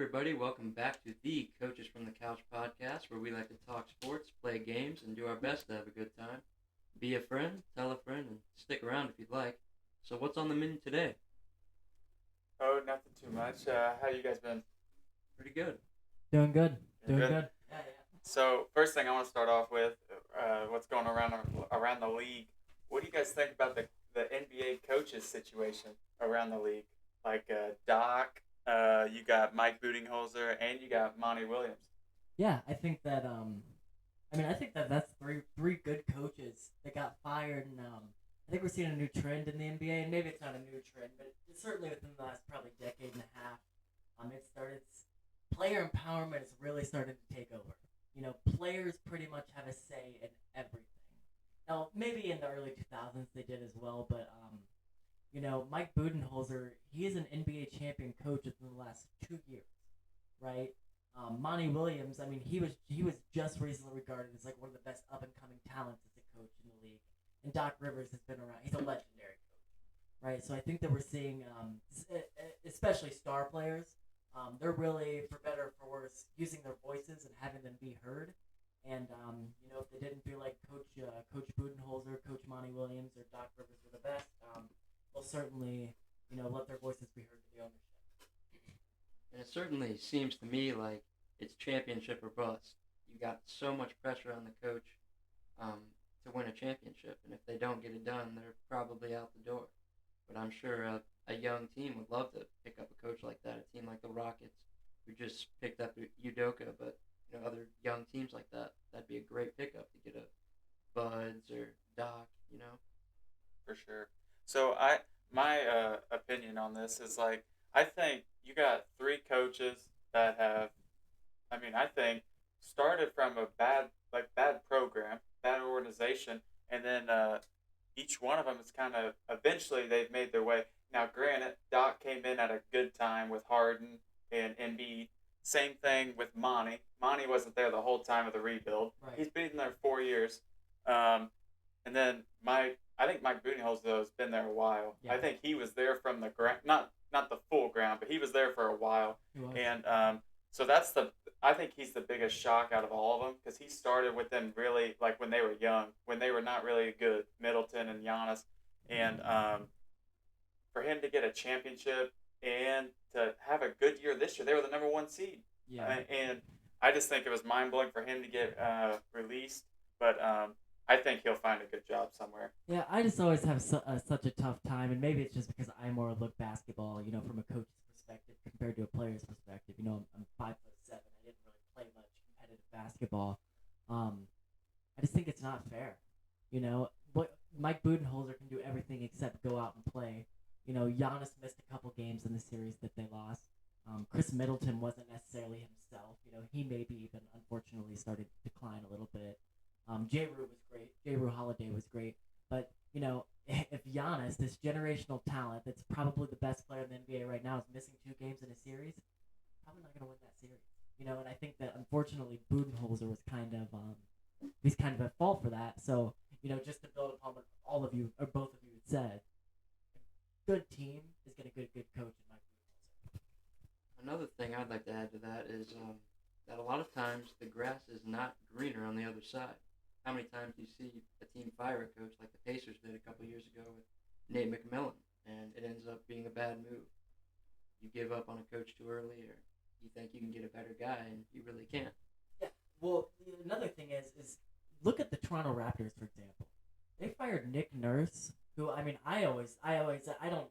everybody. Welcome back to the Coaches from the Couch podcast, where we like to talk sports, play games, and do our best to have a good time. Be a friend, tell a friend, and stick around if you'd like. So, what's on the menu today? Oh, nothing too much. How you guys been? Pretty good. Doing good. Doing Doing good? good. So, first thing I want to start off with, what's going around the league. What do you guys think about the NBA coaches situation around the league? Like Doc, you got Mike Budenholzer, and you got Monty Williams. Yeah, I think that I think that that's three good coaches that got fired, and I think we're seeing a new trend in the NBA, and maybe it's not a new trend, but it's certainly within the last probably decade and a half. Player empowerment is really starting to take over. Players pretty much have a say in everything. Now, maybe in the early 2000s they did as well, but Mike Budenholzer, he is an NBA champion coach within the last 2 years, right? Monty Williams, I mean, he was just recently regarded as like one of the best up and coming talents as a coach in the league. And Doc Rivers has been around; he's a legendary coach, right? So I think that we're seeing, especially star players, they're really, for better or for worse, using their voices and having them be heard. And if they didn't feel like Coach Budenholzer, Coach Monty Williams, or Doc Rivers were the best, they'll certainly let their voices be heard to the ownership. And it certainly seems to me like it's championship or bust. You got so much pressure on the coach to win a championship, and if they don't get it done, they're probably out the door. But I'm sure a young team would love to pick up a coach like that. A team like the Rockets, who just picked up Udoka, but other young teams like that, that'd be a great pickup to get a Buds or Doc. For sure. So my opinion on this is like I think you got three coaches that have, I think started from a bad program, bad organization, and then each one of them is kind of eventually they've made their way. Now, granted, Doc came in at a good time with Harden and Embiid. Same thing with Monty. Monty wasn't there the whole time of the rebuild. Right. He's been there 4 years. And then I think Mike Budenholzer though has been there a while. Yeah. I think he was there from the ground, not the full ground, but he was there for a while. He was. And so I think he's the biggest shock out of all of them because he started with them really like when they were young, when they were not really good, Middleton and Giannis, and for him to get a championship and to have a good year this year, they were the number one seed. Yeah. And I just think it was mind blowing for him to get released, but I think he'll find a good job somewhere. Yeah, I just always have such a tough time, and maybe it's just because I more look basketball, from a coach's perspective compared to a player's perspective. I'm 5'7". I didn't really play much competitive basketball. I just think it's not fair. What Mike Budenholzer can do everything except go out and play. Giannis missed a couple games in the series that they lost. Chris Middleton wasn't necessarily himself. He maybe even unfortunately started to decline a little bit. J. Rue was great. J. Rue Holiday was great. But, if Giannis, this generational talent that's probably the best player in the NBA right now, is missing 2 games in a series, probably not going to win that series. And I think that unfortunately Budenholzer was he's kind of at fault for that. So, just to build upon what all of you, or both of you had said, a good team is going to get a good coach in Mike Budenholzer. Another thing I'd like to add to that is that a lot of times the grass is not greener on the other side. How many times do you see a team fire a coach like the Pacers did a couple years ago with Nate McMillan, and it ends up being a bad move? You give up on a coach too early, or you think you can get a better guy, and you really can't. Yeah. Well, another thing is look at the Toronto Raptors, for example. They fired Nick Nurse, who I don't,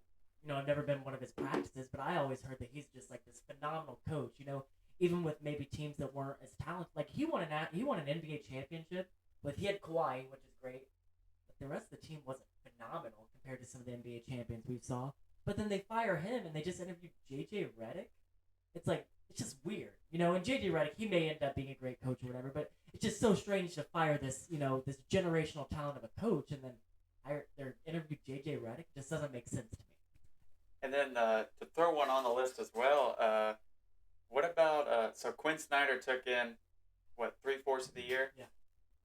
I've never been one of his practices, but I always heard that he's just like this phenomenal coach. Even with maybe teams that weren't as talented, like he won an NBA championship, but he had Kawhi, which is great. But the rest of the team wasn't phenomenal compared to some of the NBA champions we saw. But then they fire him, and they just interviewed JJ Redick. It's just weird, And JJ Redick, he may end up being a great coach or whatever, but it's just so strange to fire this, this generational talent of a coach, and then they're interviewed JJ Redick. It just doesn't make sense to me. And then to throw one on the list as well, what about so Quinn Snyder took in what 3/4 of the year? Yeah.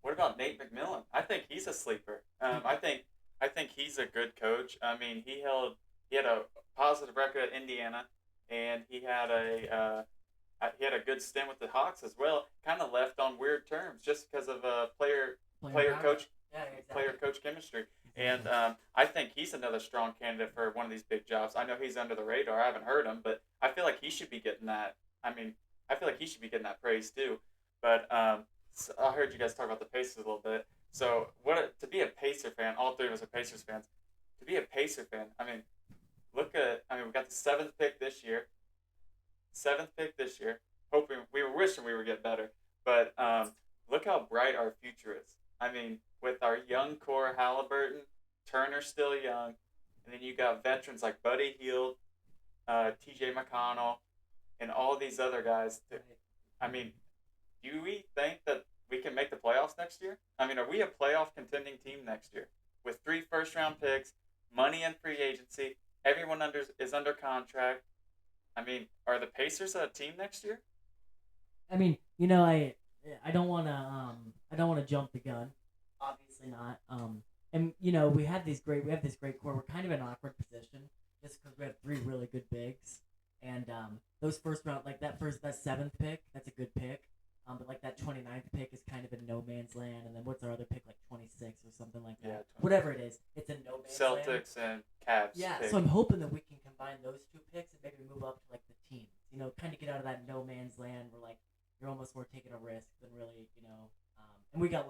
What about Nate McMillan? I think he's a sleeper. I think he's a good coach. He had a positive record at Indiana, and he had he had a good stint with the Hawks as well. Kind of left on weird terms just because of player power. coach Yeah, exactly. player coach chemistry. Exactly. And I think he's another strong candidate for one of these big jobs. I know he's under the radar. I haven't heard him, but I feel like he should be getting that. I mean, I feel like he should be getting that praise too. But so I heard you guys talk about the Pacers a little bit. So to be a Pacer fan? All three of us are Pacers fans. To be a Pacer fan, I mean, we got the seventh pick this year. Seventh pick this year. Hoping we were wishing we would get better, but look how bright our future is. I mean, with our young core, Halliburton, Turner still young, and then you got veterans like Buddy Hield, T.J. McConnell, and all these other guys. I mean, do we think that we can make the playoffs next year? I mean, are we a playoff contending team next year with 3 first-round picks, money in free agency, everyone is under contract? I mean, are the Pacers a team next year? I mean, I don't want to jump the gun. Obviously not. And we have this great core. We're kind of in an awkward position just because we have 3 really good bigs, and those first round, like that 7th pick, that's a good pick. But like that 29th pick is kind of in no man's land, and then what's our other pick, like 26 or something like that? Yeah, whatever it is, it's in no man's land. Celtics and Cavs. Yeah, pick. so I'm hoping that we can combine those 2 picks and maybe move up to like the teams. Kind of get out of that no man's land where like you're almost more taking a risk than really, and we got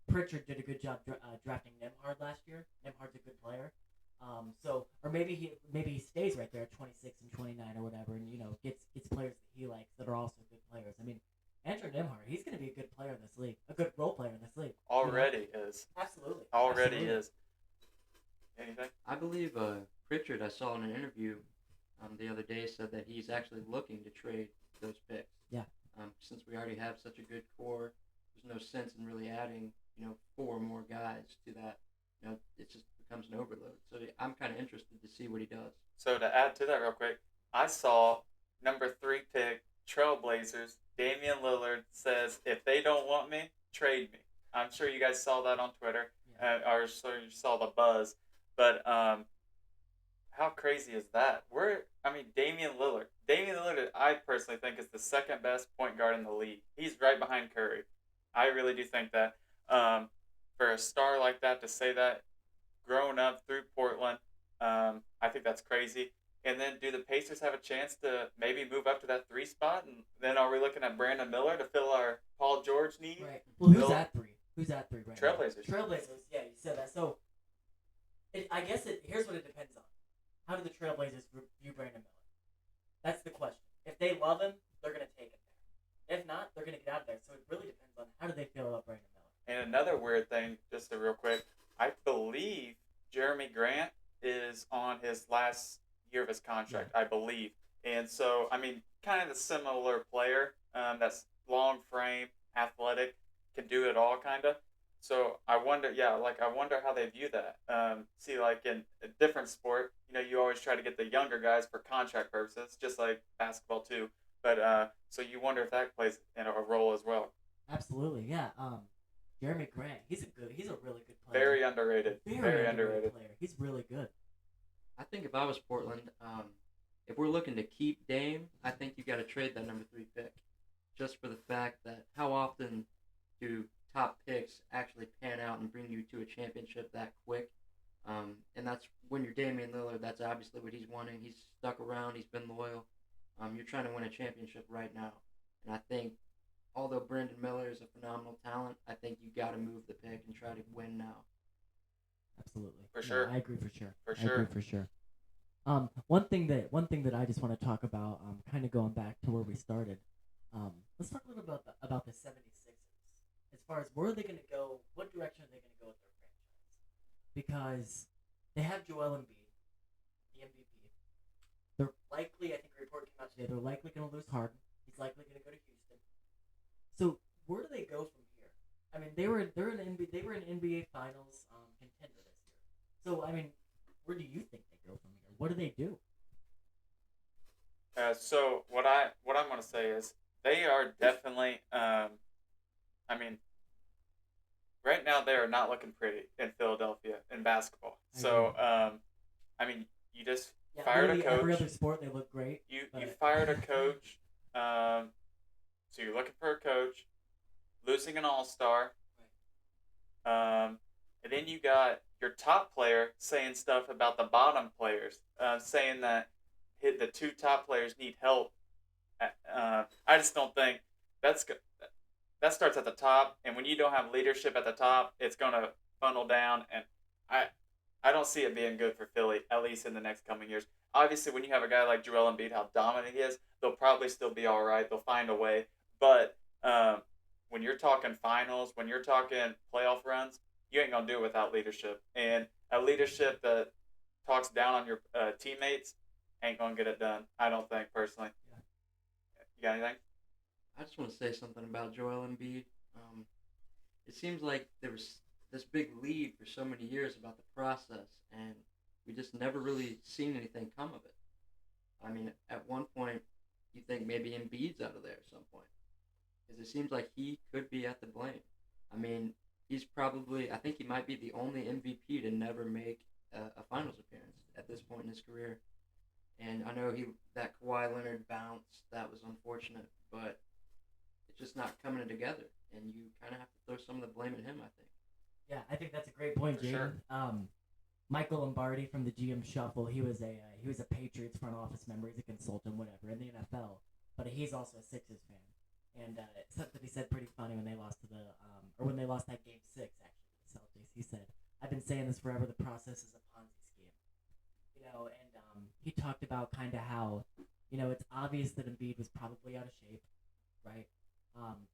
Pritchard did a good job drafting Nembhard last year. Nembhard's a good player. Or maybe he stays right there at 26 and 29 or whatever, and gets players that he likes that are also good players. I mean, Andrew Nembhard, he's going to be a good player in this league, a good role player in this league. Already is. Absolutely. Already is. Anything? I believe Pritchard, I saw in an interview the other day, said that he's actually looking to trade those picks. Yeah. Since we already have such a good core, there's no sense in really adding, 4 more guys to that. It just becomes an overload. So I'm kind of interested to see what he does. So to add to that real quick, I saw number 3 pick, Trailblazers, Damian Lillard says, if they don't want me, trade me. I'm sure you guys saw that on Twitter, or so you saw the buzz. But how crazy is that? Damian Lillard, I personally think is the second best point guard in the league. He's right behind Curry. I really do think that. For a star like that to say that, growing up through Portland, I think that's crazy. And then do the Pacers have a chance to maybe move up to that 3 spot? And then are we looking at Brandon Miller to fill our Paul George need? Right. Well, who's at 3? Who's at 3 right Trailblazers. now? Trailblazers, yeah, you said that. So, here's what it depends on. How do the Trailblazers view Brandon Miller? That's the question. If they love him, they're going to take him there. If not, they're going to get out of there. So it really depends on how do they feel about Brandon Miller. And another weird thing, just real quick, I believe Jeremy Grant is on his last year of his contract, I believe. And so, kind of a similar player that's long frame, athletic, can do it all, kind of. So I wonder how they view that. See, like in a different sport, you always try to get the younger guys for contract purposes, just like basketball too. But so you wonder if that plays a role as well. Absolutely, yeah. Jeremy Grant, he's a really good player. Very underrated. Very underrated player. He's really good. I think if I was Portland, if we're looking to keep Dame, I think you got to trade that number 3 pick, just for the fact that how often do top picks actually pan out and bring you to a championship that quick? And that's when you're Damian Lillard. That's obviously what he's wanting. He's stuck around. He's been loyal. You're trying to win a championship right now, and I think, although Brandon Miller is a phenomenal talent, I think you got to move the pick and try to win now. Absolutely. For sure. I agree for sure. For sure. I agree for sure. One thing that I just want to talk about, kind of going back to where we started. Let's talk a little about the 76ers. As far as where are they going to go, what direction are they going to go with their franchise? Because they have Joel Embiid, the MVP. They're likely, I think a report came out today, they're likely going to lose Harden. He's likely going to go to Houston. So where do they go from here? They were an NBA Finals contender this year. So where do you think they go from here? What do they do? So what I'm going to say is they are definitely. Right now they are not looking pretty in Philadelphia in basketball. So you just fired a coach. Every other sport they look great. You fired a coach. So you're looking for a coach, losing an all-star, and then you got your top player saying stuff about the bottom players, saying that the two top players need help. I just don't think that's that starts at the top, and when you don't have leadership at the top, it's gonna funnel down, and I I don't see it being good for Philly, at least in the next coming years. Obviously, when you have a guy like Joel Embiid, how dominant he is, they'll probably still be all right. They'll find a way. But when you're talking finals, when you're talking playoff runs, you ain't gonna do it without leadership. And a leadership that talks down on your teammates ain't gonna get it done. I don't think personally. Yeah. You got anything? I just want to say something about Joel Embiid. Um, it seems like there was this big lead for so many years about the process, and we just never really seen anything come of it. I mean, at one point, you think maybe Embiid's out of there at some point, because it seems like he could be at the blame. I mean, he's probably, I think he might be the only MVP to never make a finals appearance at this point in his career. And I know that Kawhi Leonard bounce, that was unfortunate, but it's just not coming together, and you kind of have to throw some of the blame at him, I think. Yeah, I think that's a great point, For Jaden. sure. Michael Lombardi from the GM Shuffle, he was a Patriots front office member. He's a consultant, whatever, in the NFL, but he's also a Sixers fan. And something he said pretty funny when they lost to when they lost that game 6 actually to the Celtics. He said, "I've been saying this forever. The process is a Ponzi scheme." And he talked about kind of how, it's obvious that Embiid was probably out of shape, right?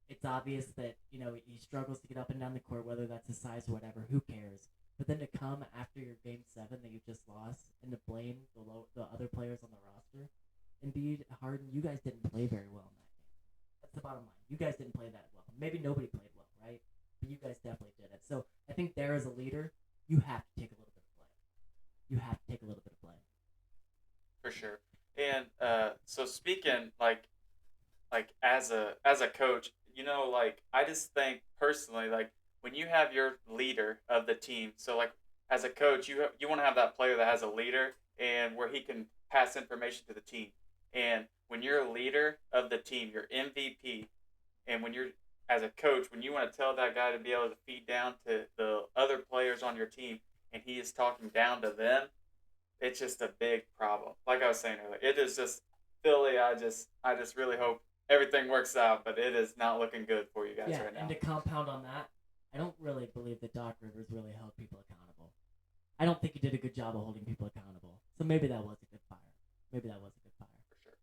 It's obvious that, he struggles to get up and down the court, whether that's his size or whatever, who cares? But then to come after your game 7 that you just lost and to blame the other players on the roster, Embiid, Harden, you guys didn't play very well in that game. That's the bottom line. You guys didn't play that well. Maybe nobody played well, right? But you guys definitely did it. So I think there as a leader, you have to take a little bit of blame. You have to take a little bit of blame. For sure. And so speaking like as a coach, like I just think personally, like when you have your leader of the team, so like as a coach, you want to have that player that has a leader and where he can pass information to the team. And when you're a leader of the team, you're MVP, and when you're as a coach, when you want to tell that guy to be able to feed down to the other players on your team, and he is talking down to them, it's just a big problem. Like I was saying earlier, it is just Philly. I just really hope everything works out, but it is not looking good for you guys Yeah, right now. and to compound on that, I don't really believe that Doc Rivers really held people accountable. I don't think he did a good job of holding people accountable. So maybe that was a good fire. Maybe that was a good fire. For sure.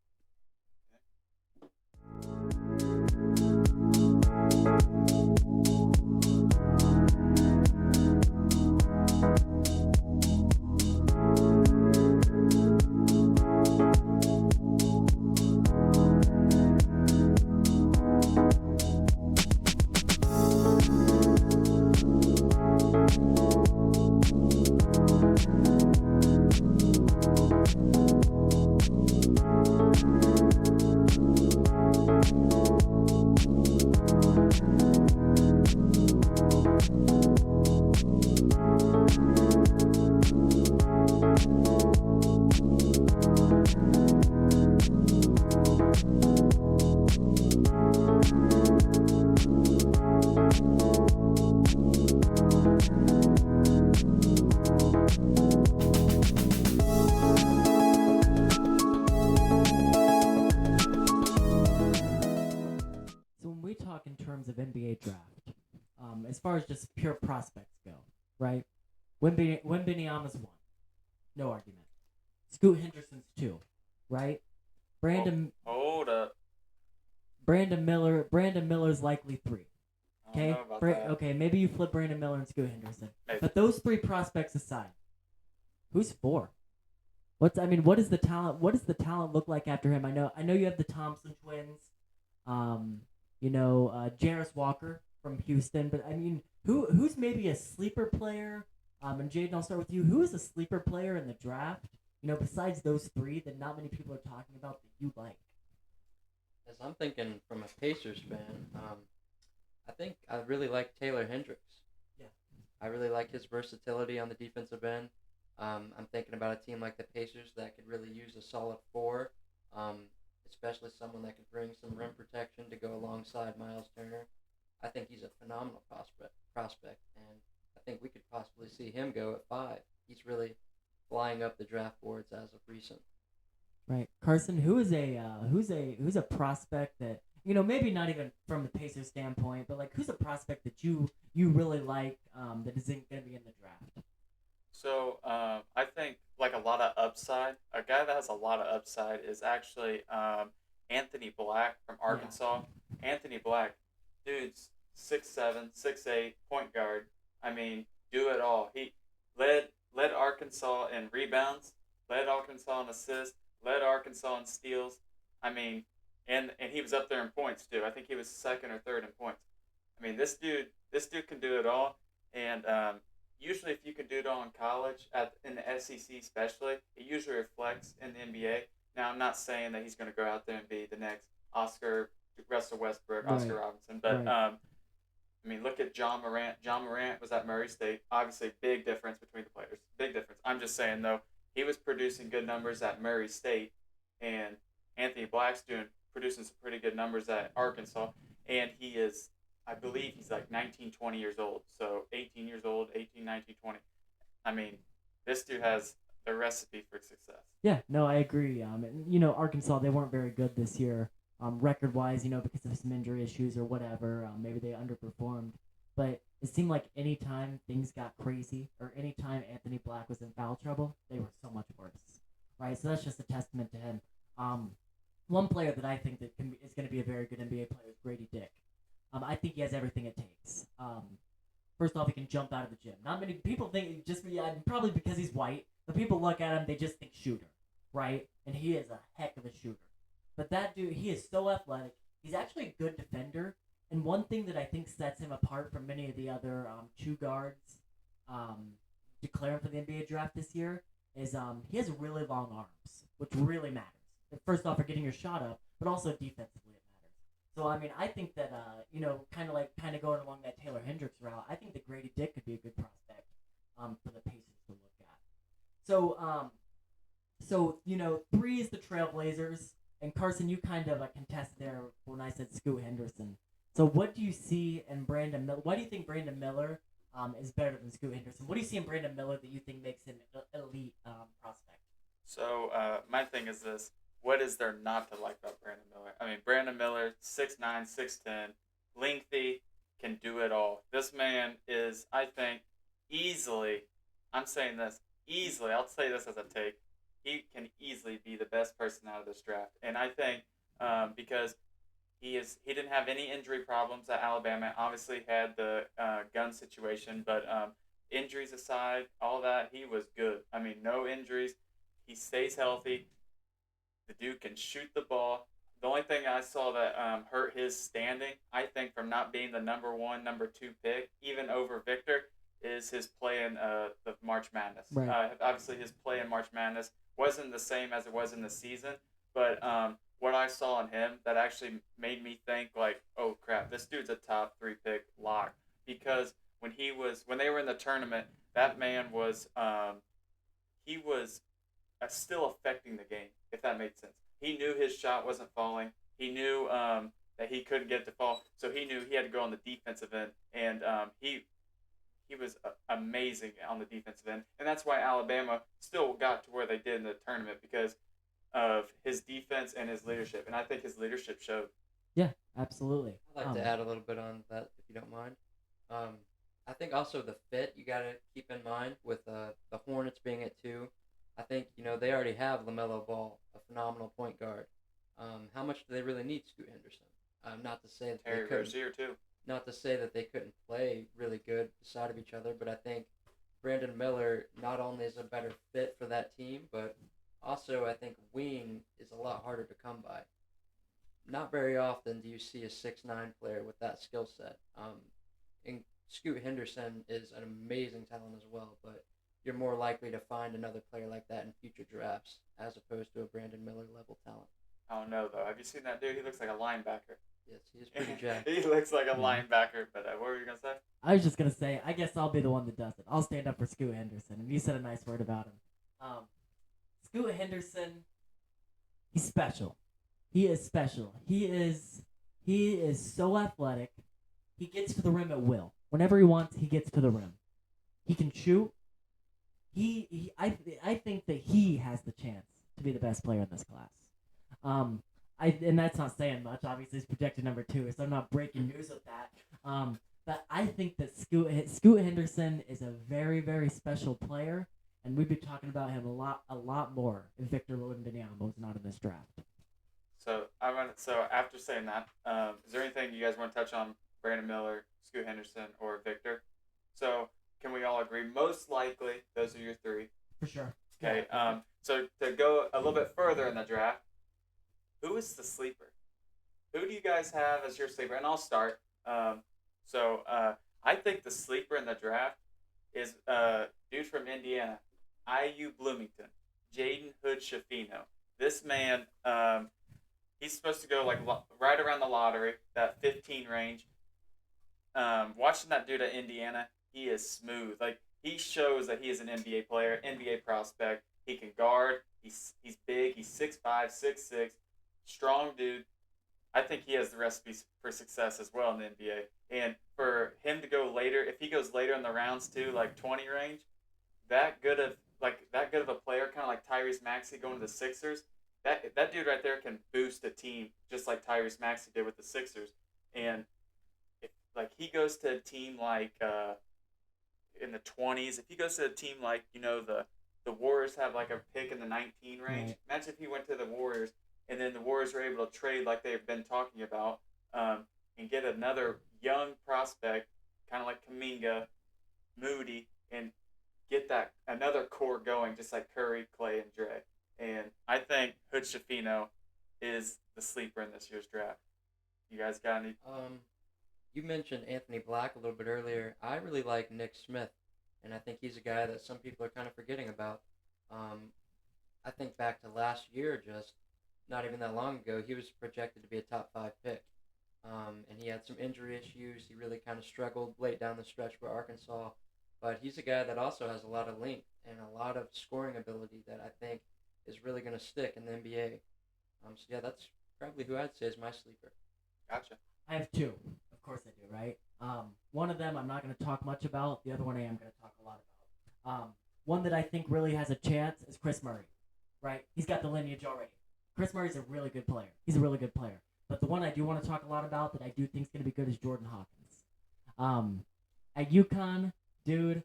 So when we talk in terms of NBA draft, as far as just pure prospects go, right? Wembanyama's 1, no argument. Scoot Henderson's 2, right? Hold up. Brandon Miller's likely 3. I don't Okay, know about that. okay, maybe you flip Brandon Miller and Scoot Henderson. Maybe. But those 3 prospects aside, who's 4? What is the talent? What does the talent look like after him? I know you have the Thompson twins, Jarris Walker from Houston, but I mean, who's maybe a sleeper player? And Jaden, I'll start with you. Who is a sleeper player in the draft? Besides those 3 that not many people are talking about that you like. As I'm thinking from a Pacers fan, I think I really like Taylor Hendricks. Yeah. I really like his versatility on the defensive end. I'm thinking about a team like the Pacers that could really use a solid 4, especially someone that could bring some rim protection to go alongside Miles Turner. I think he's a phenomenal prospect, and I think we could possibly see him go at 5. He's really flying up the draft boards as of recent. Right, Carson. Who's a prospect that maybe not even from the Pacers standpoint, but like who's a prospect that you really like that isn't going to be in the draft? So I think like a lot of upside. A guy that has a lot of upside is actually Anthony Black from Yeah. Arkansas. Anthony Black, dude's 6'7", 6'8", point guard. I mean, do it all. He led Arkansas in rebounds, led Arkansas in assists, led Arkansas in steals. I mean, and he was up there in points too. I think he was second or third in points. I mean, this dude can do it all. And usually, if you can do it all in college, in the SEC especially, it usually reflects in the NBA. Now, I'm not saying that he's going to go out there and be the next Russell Westbrook, Oscar Right. Robinson, but Right. I mean, look at John Morant. John Morant was at Murray State. Obviously, big difference between the players. Big difference. I'm just saying though, he was producing good numbers at Murray State, and Anthony Black's producing some pretty good numbers at Arkansas, and he is, I believe, he's like 19, 20 years old. So 18 years old, 18, 19, 20. I mean, this dude has the recipe for success. Yeah, no, I agree. And, Arkansas, they weren't very good this year, record-wise, because of some injury issues or whatever. Maybe they underperformed. But it seemed like anytime things got crazy or anytime Anthony Black was in foul trouble, they were so much worse, right? So that's just a testament to him. One player that I think that is going to be a very good NBA player is Grady Dick. I think he has everything it takes. First off, he can jump out of the gym. Not many people think probably because he's white, but people look at him, they just think shooter, right? And he is a heck of a shooter. But that dude, he is so athletic. He's actually a good defender. And one thing that I think sets him apart from many of the other two guards declaring for the NBA draft this year is he has really long arms, which really matters. First off, for getting your shot up, but also defensively it matters. So I mean, I think that kind of going along that Taylor Hendricks route, I think that Grady Dick could be a good prospect for the Pacers to look at. So 3 is the Trailblazers, and Carson, you kind of contested there when I said Scoot Henderson. So what do you see in Brandon Miller? Why do you think Brandon Miller is better than Scoot Henderson? What do you see in Brandon Miller that you think makes him an elite prospect? So my thing is this: what is there not to like about Brandon Miller? I mean, Brandon Miller, 6'9", 6'10", lengthy, can do it all. This man is, I think, easily. I'm saying this easily. I'll say this as a take. He can easily be the best person out of this draft, and I think because he didn't have any injury problems at Alabama. Obviously, had the gun situation, but injuries aside, all that, he was good. I mean, no injuries. He stays healthy. The dude can shoot the ball. The only thing I saw that hurt his standing, I think, from not being the number 1, number 2 pick, even over Victor, is his play in the March Madness. Right. Obviously, his play in March Madness wasn't the same as it was in the season, but what I saw in him that actually made me think like, oh crap, this dude's a top 3 pick lock, because when they were in the tournament, that man was he was still affecting the game, if that made sense. He knew his shot wasn't falling. He knew that he couldn't get it to fall, so he knew he had to go on the defensive end, and he was amazing on the defensive end, and that's why Alabama still got to where they did in the tournament, because of his defense and his leadership, and I think his leadership showed. Yeah, absolutely. I'd like to add a little bit on that, if you don't mind. I think also the fit you got to keep in mind with the Hornets being at 2. I think they already have LaMelo Ball, a phenomenal point guard. How much do they really need Scoot Henderson? Not to say that Terry Rozier too. Not to say that they couldn't play really good beside of each other, but I think Brandon Miller not only is a better fit for that team, but also I think wing is a lot harder to come by. Not very often do you see a 6'9" player with that skill set. And Scoot Henderson is an amazing talent as well, but you're more likely to find another player like that in future drafts as opposed to a Brandon Miller level talent. I don't know though. Have you seen that dude? He looks like a linebacker. Yes, he is pretty jacked. He looks like a linebacker. But what were you gonna say? I was just gonna say, I guess I'll be the one that does it. I'll stand up for Scoot Henderson, and you said a nice word about him. Scoot Henderson, he's special. He is special. He is so athletic. He gets to the rim at will. Whenever he wants, he gets to the rim. He can shoot. I think that he has the chance to be the best player in this class. Um, and that's not saying much. Obviously, he's projected number 2, so I'm not breaking news with that. But I think that Scoot Henderson is a very, very special player, and we'd be talking about him a lot more if Victor Wembanyama was not in this draft. So after saying that, is there anything you guys want to touch on Brandon Miller, Scoot Henderson, or Victor? So can we all agree? Most likely, those are your 3. For sure. Okay. Yeah. So to go a little bit further in the draft, who is the sleeper? Who do you guys have as your sleeper? And I'll start. I think the sleeper in the draft is dude from Indiana, IU Bloomington, Jaden Hood Shafino. This man, he's supposed to go like right around the lottery, that 15 range. Watching that dude at Indiana, he is smooth. Like he shows that he is an NBA player, NBA prospect. He can guard. He's big. He's 6'5", 6'6", strong dude. I think he has the recipes for success as well in the NBA. And for him to go later, if he goes later in the rounds too, like 20 range, that good of a player, kind of like Tyrese Maxey going to the Sixers. That dude right there can boost a team just like Tyrese Maxey did with the Sixers. And if like he goes to a team like in the 20s, if he goes to a team like the Warriors have like a pick in the 19 range. Right. Imagine if he went to the Warriors and then the Warriors were able to trade like they've been talking about and get another young prospect, kind of like Kuminga, Moody, and get that another core going, just like Curry, Clay, and Dre. And I think Hood Shafino is the sleeper in this year's draft. You guys got any? You mentioned Anthony Black a little bit earlier. I really like Nick Smith, and I think he's a guy that some people are kind of forgetting about. I think back to last year, just not even that long ago, he was projected to be a top 5 pick. And he had some injury issues. He really kind of struggled late down the stretch for Arkansas. But he's a guy that also has a lot of length and a lot of scoring ability that I think is really going to stick in the NBA. That's probably who I'd say is my sleeper. Gotcha. I have 2. Of course I do, right? One of them I'm not going to talk much about. The other one I am going to talk a lot about. One that I think really has a chance is Chris Murray, right? He's got the lineage already. Chris Murray's a really good player. He's a really good player. But the one I do want to talk a lot about that I do think is going to be good is Jordan Hawkins. At UConn, dude,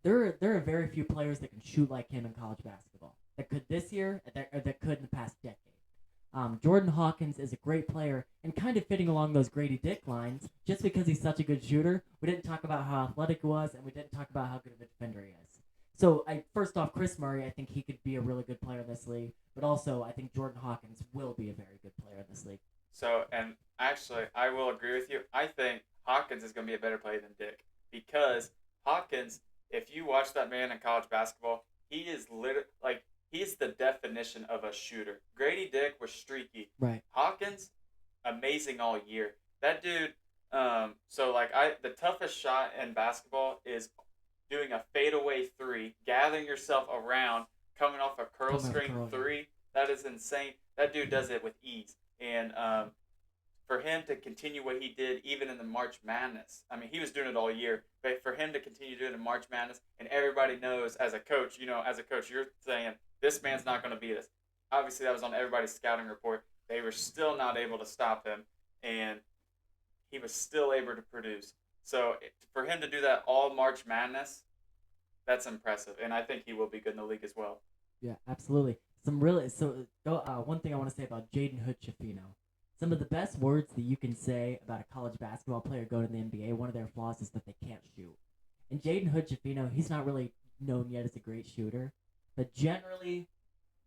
there are very few players that can shoot like him in college basketball. That could this year, or that could in the past decade. Jordan Hawkins is a great player and kind of fitting along those Grady Dick lines just because he's such a good shooter. We didn't talk about how athletic he was, and we didn't talk about how good of a defender he is. So, first off, Chris Murray, I think he could be a really good player in this league. But also, I think Jordan Hawkins will be a very good player in this league. So, and actually, I will agree with you. I think Hawkins is going to be a better player than Dick because Hawkins, if you watch that man in college basketball, he is he's the definition of a shooter. Grady Dick was streaky. Right. Hawkins, amazing all year. That dude. The toughest shot in basketball is doing a fadeaway 3, gathering yourself around, coming off a curl screen 3. That is insane. That dude does it with ease. And for him to continue what he did even in the March Madness, I mean, he was doing it all year, but for him to continue doing it in March Madness, and everybody knows as a coach, you're saying, this man's not going to beat us. Obviously, that was on everybody's scouting report. They were still not able to stop him, and he was still able to produce. So for him to do that all March Madness, that's impressive, and I think he will be good in the league as well. Yeah, absolutely. One thing I want to say about Jaden Hood Shafino. Some of the best words that you can say about a college basketball player going to the NBA, one of their flaws is that they can't shoot. And Jaden Hood Shafino, he's not really known yet as a great shooter, but generally,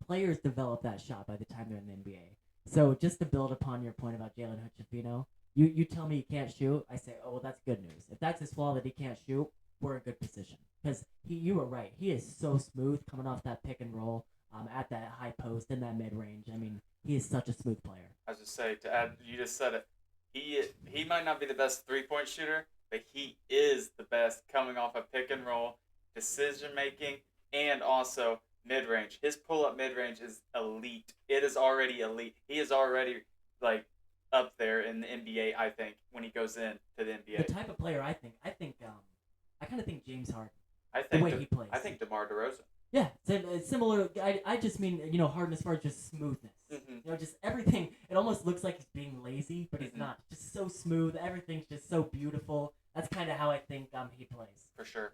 players develop that shot by the time they're in the NBA. So just to build upon your point about Jalen Hood Shafino, you tell me he can't shoot, I say, oh, well, that's good news. If that's his flaw that he can't shoot, we're in good position. Because you were right. He is so smooth coming off that pick and roll at that high post in that mid-range. I mean, he is such a smooth player. I was just saying, to add, you just said it. He might not be the best three-point shooter, but he is the best coming off a pick and roll, decision-making, and also mid-range. His pull-up mid-range is elite. It is already elite. He is already like up there in the NBA. I think when he goes in to the NBA. The type of player I think I kind of think James Harden. I think the way he plays. I think DeMar DeRozan. Yeah, similar. I just mean Harden as far as just smoothness. Mm-hmm. Just everything. It almost looks like he's being lazy, but he's Mhm. not. Just so smooth. Everything's just so beautiful. That's kind of how I think he plays. For sure.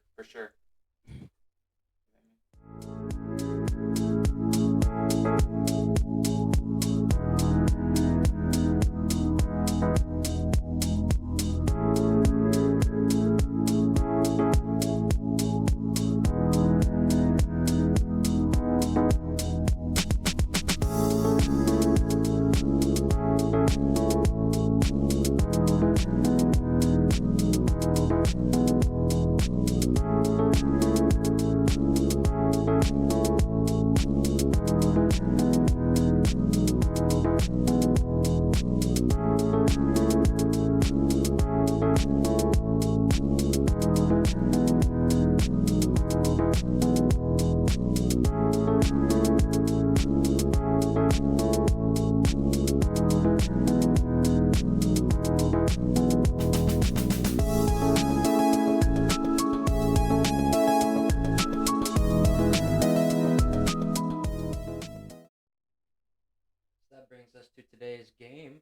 That brings us to today's game,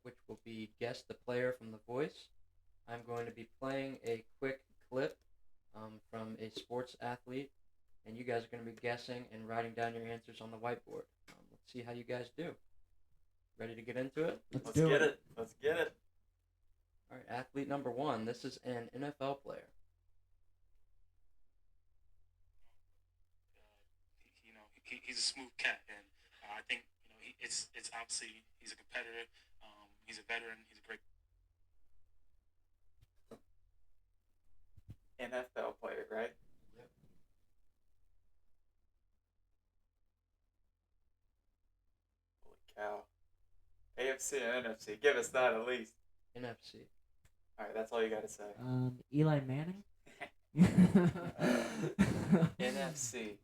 which will be Guess the Player from The Voice. I'm going to be playing a quick clip from a sports athlete, and you guys are going to be guessing and writing down your answers on the whiteboard. Let's see how you guys do. Ready to get into it? Let's get it. All right, athlete number 1. This is an NFL player. He's a smooth cat, and I think it's obviously he's a competitor. He's a veteran. He's a great. NFL player, right? Yep. Holy cow. AFC and NFC. Give us that at least. NFC. All right, that's all you got to say. Eli Manning. NFC.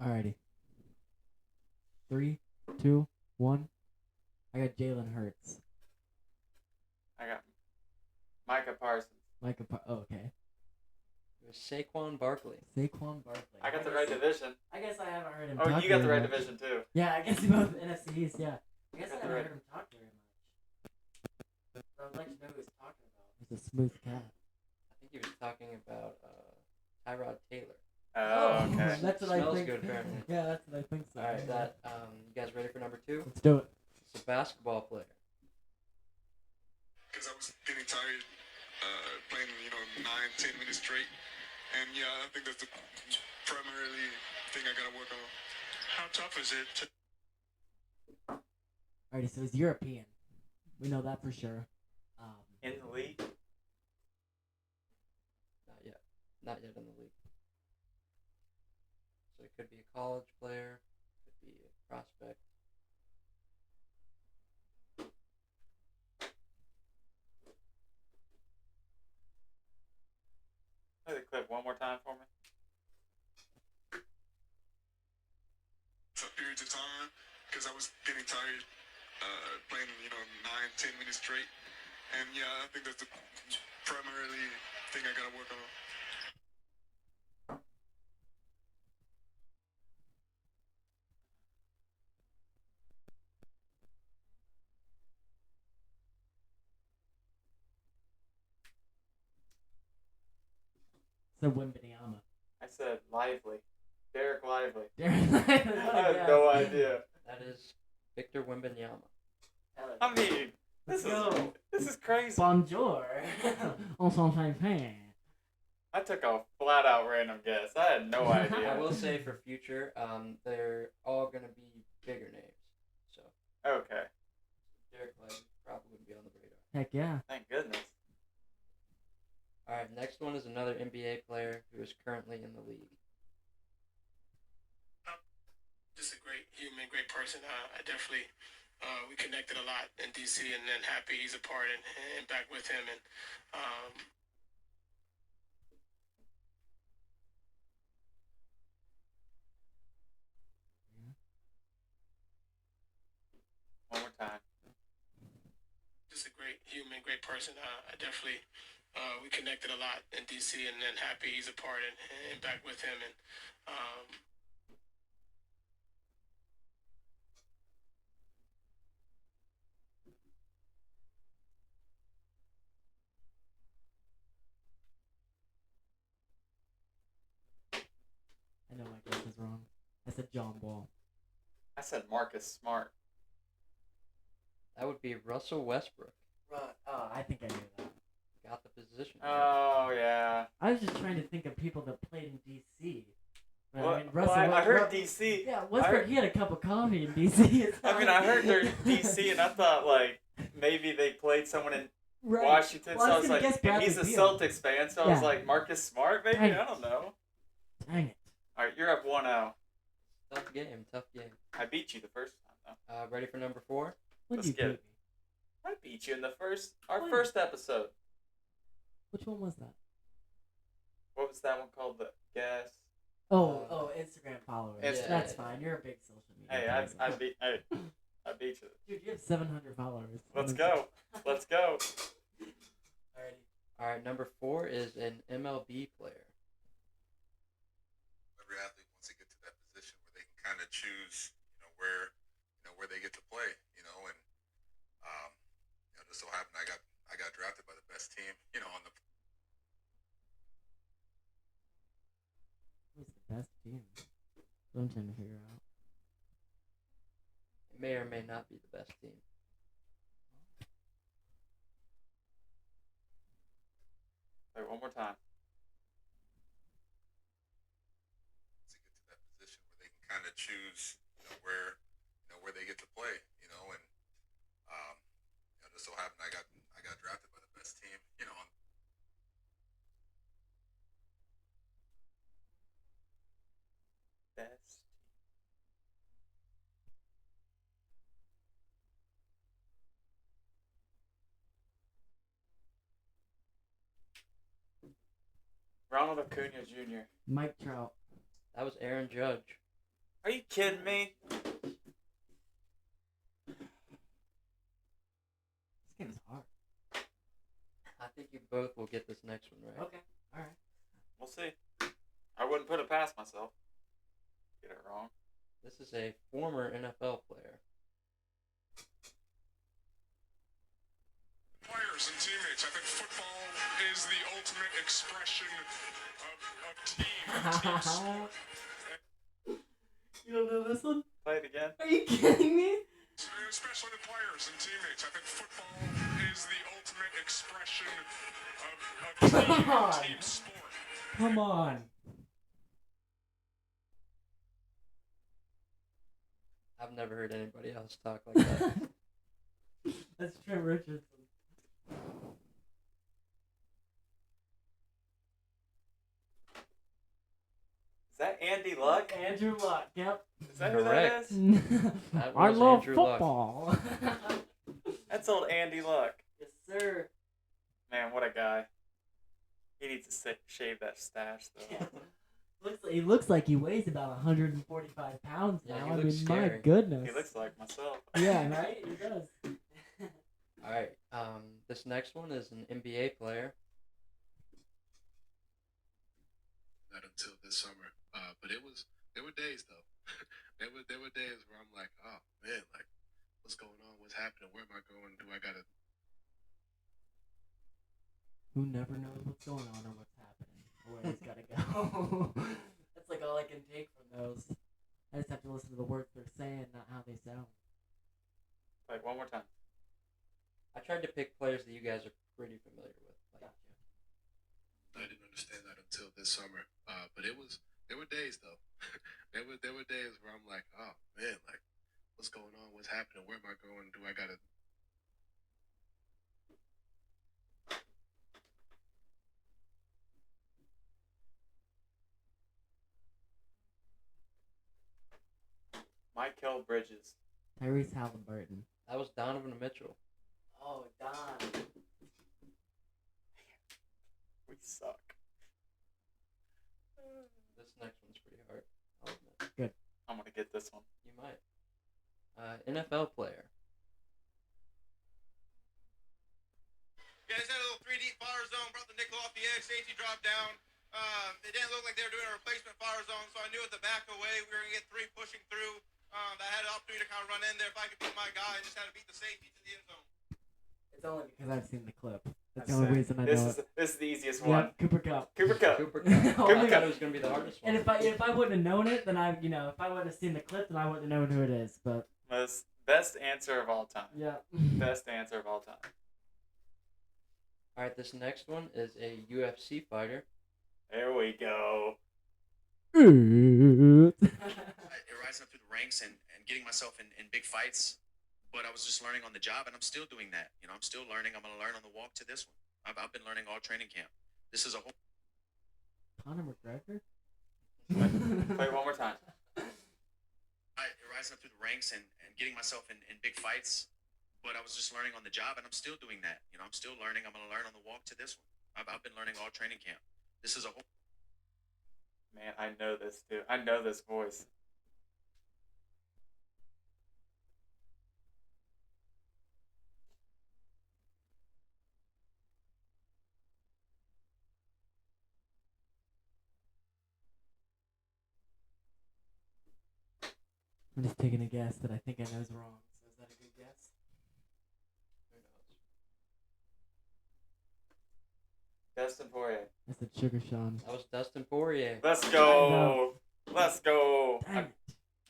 Alrighty. 3, 2, 1. I got Jalen Hurts. I got Micah Parsons. Okay. It was Saquon Barkley. Saquon Barkley. I got the right division. I guess I haven't heard him Oh, talk you got the very right much. division too. Yeah, I guess both NFCs, yeah. I guess I got the haven't right- heard him talk very much. But I would like to know who he's talking about. He's a smooth cat. I think he was talking about Tyrod Taylor. Oh, okay. That's what I Smells think. good, apparently. Yeah, that's what I think so. All right, you guys ready for number 2? Let's do it. It's a basketball player. Because I was getting tired playing, 9-10 minutes straight. And yeah, I think that's the primarily thing I gotta work on. How tough is it to? Alrighty, so he's European. We know that for sure. In the league? Not yet. Not yet in the league. So it could be a college player, could be a prospect. Play the clip one more time for me. For periods of time, because I was getting tired playing, 9-10 minutes straight. And yeah, I think that's the primarily thing I gotta work on. So Wembanyama. I said Lively. Derek Lively. I I have no idea. That is Victor Wembanyama. I mean, this is crazy. Bonjour. On s'en champagne. I took a flat out random guess. I had no idea. I will say for future, they're all going to be bigger names. So Okay. Derek Lively probably wouldn't be on the radar. Heck yeah. Thank goodness. All right, next one is another NBA player who is currently in the league. person. I definitely we connected a lot in DC, and then happy he's a part and back with him. And One more time. just a great human, great person. I definitely we connected a lot in DC, and then happy he's a part and back with him. And I know my guess is wrong. I said John Wall. I said Marcus Smart. That would be Russell Westbrook. Right. Oh, I think I knew that. Got the position. Oh yeah. I was just trying to think of people that played in DC. But, Well, I mean, Russell. I heard Ru- DC. Yeah, I Westbrook. heard- He had a cup of coffee in DC. I mean, I heard they're DC, and I thought like maybe they played someone in Right. Washington. Well, So I I was was gonna like, guess and he's a Bradley Beal. Celtics fan, so I was Yeah. like, Marcus Smart, maybe. Dang I it. don't know. Dang it. All right, you're up 1-0. Tough game. Tough game. I beat you the first time though. Ready for number 4? When Let's did you get beat it. me? I beat you in our When? first episode. Which one was that? What was that one called? The guess. Oh, Instagram followers. Instagram. That's fine. You're a big social media. Hey, person. I beat you. Dude, you have 700 followers. Let's go. Let's go. Alrighty. All right, number 4 is an MLB player. Every athlete wants to get to that position where they can kind of choose, where they get to play, and just so happened I got drafted by the best team, on the. Who's the best team? What I'm trying to figure out. It may or may not be the best team. Wait, one more time. To get to that position where they can kind of choose, where they get to play, and just so happened I got drafted by the best team, on. Best. Ronald Acuna Jr. Mike Trout. That was Aaron Judge. Are you kidding me? This game is hard. I think you both will get this next one right. Okay. Alright. We'll see. I wouldn't put it past myself. Get it wrong. This is a former NFL player. Players and teammates, I think football is the ultimate expression of team sport. You don't know this one? Play it again. Are you kidding me? Especially the players and teammates, I think football is the ultimate expression Come on. of team sport. Come on. I've never heard anybody else talk like that. That's Trent Richardson. Is that Andy Luck? Andrew Luck, yep. Is that who Correct. that is? That I was love Andrew Luck. football. That's old Andy Luck. Yes, sir. Man, what a guy. He needs to shave that stash, though. Yeah. He looks like he weighs about 145 pounds Yeah, now. he I looks mean, my scary. goodness. He looks like myself. Yeah, right? He does. All right. This next one is an NBA player. Not until this summer, but there were days though. there were days where I'm like, oh man, like what's going on? What's happening? Where am I going? Do I gotta? Who never knows what's going on or what's happening or where he's gotta go. That's like all I can take from those. I just have to listen to the words they're saying, not how they sound. Like, one more time. I tried to pick players that you guys are pretty familiar with. Like, Gotcha. I didn't understand that until this summer, but there were days though. there were days where I'm like, oh man, like what's going on? What's happening? Where am I going? Do I gotta? Michael Bridges. Tyrese Halliburton. That was Donovan Mitchell. Oh, Don. We suck. This next one's pretty hard. I'll admit. I'm gonna get this one. You might. NFL player. Yeah, they had a little 3D fire zone, brought the nickel off the edge, safety dropped down. It didn't look like they were doing a replacement fire zone, so I knew at the back away we were going to get three pushing through. I had an opportunity to kind of run in there if I could beat my guy. I just had to beat the safety to the end zone. It's only because I've seen the clip. That's the only reason I know it. This is the easiest Yeah, one. Cooper Cup. Cooper Cup. Cooper Cup. Oh I my thought God. it was gonna be the hardest one. And if I wouldn't have known it, then if I wouldn't have seen the clip, then I wouldn't have known who it is. But Best answer of all time. yeah. Best answer of all time. All right, this next one is a UFC fighter. There we go. Rising up through the ranks and getting myself in big fights, but I was just learning on the job, and I'm still doing that. I'm still learning. I'm going to learn on the walk to this one. I've been learning all training camp. This is a whole. Conor McGregor. Play it one more time. Rising up through the ranks and getting myself in big fights, but I was just learning on the job, and I'm still doing that. I'm still learning. I'm going to learn on the walk to this one. I've been learning all training camp. This is a whole. Man, I know this too. I know this voice. I'm just taking a guess that I think I know is wrong. So is that a good guess? Who knows? Dustin Poirier. I said Sugar Sean. That was Dustin Poirier. Let's go. Let's go. Dang it.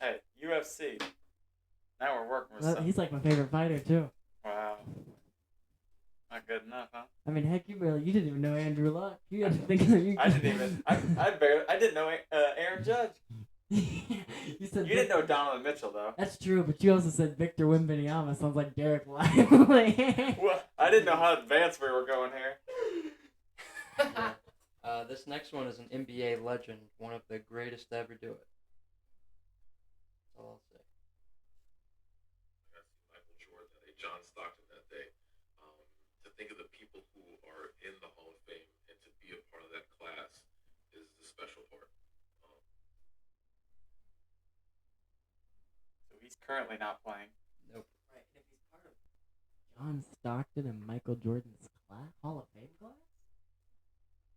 Hey, UFC. Now we're working with Well, something. he's like my favorite fighter too. Wow. Not good enough, huh? I mean, heck, you didn't even know Andrew Luck. You had to think of you. I didn't even. I didn't know Aaron Judge. You said You didn't know Donovan Mitchell though. That's true, but you also said Victor Wembanyama. Sounds like Derek Lively. Well, I didn't know how advanced we were going here. This next one is an NBA legend, one of the greatest to ever do it. That's all I'll say. Michael Jordan that day, John Stockton that day. To think of the people who are in the Hall of Fame and to be a part of that class is the special part. So he's currently not playing. Nope. Right, if he's part of John Stockton and Michael Jordan's Hall of Fame class?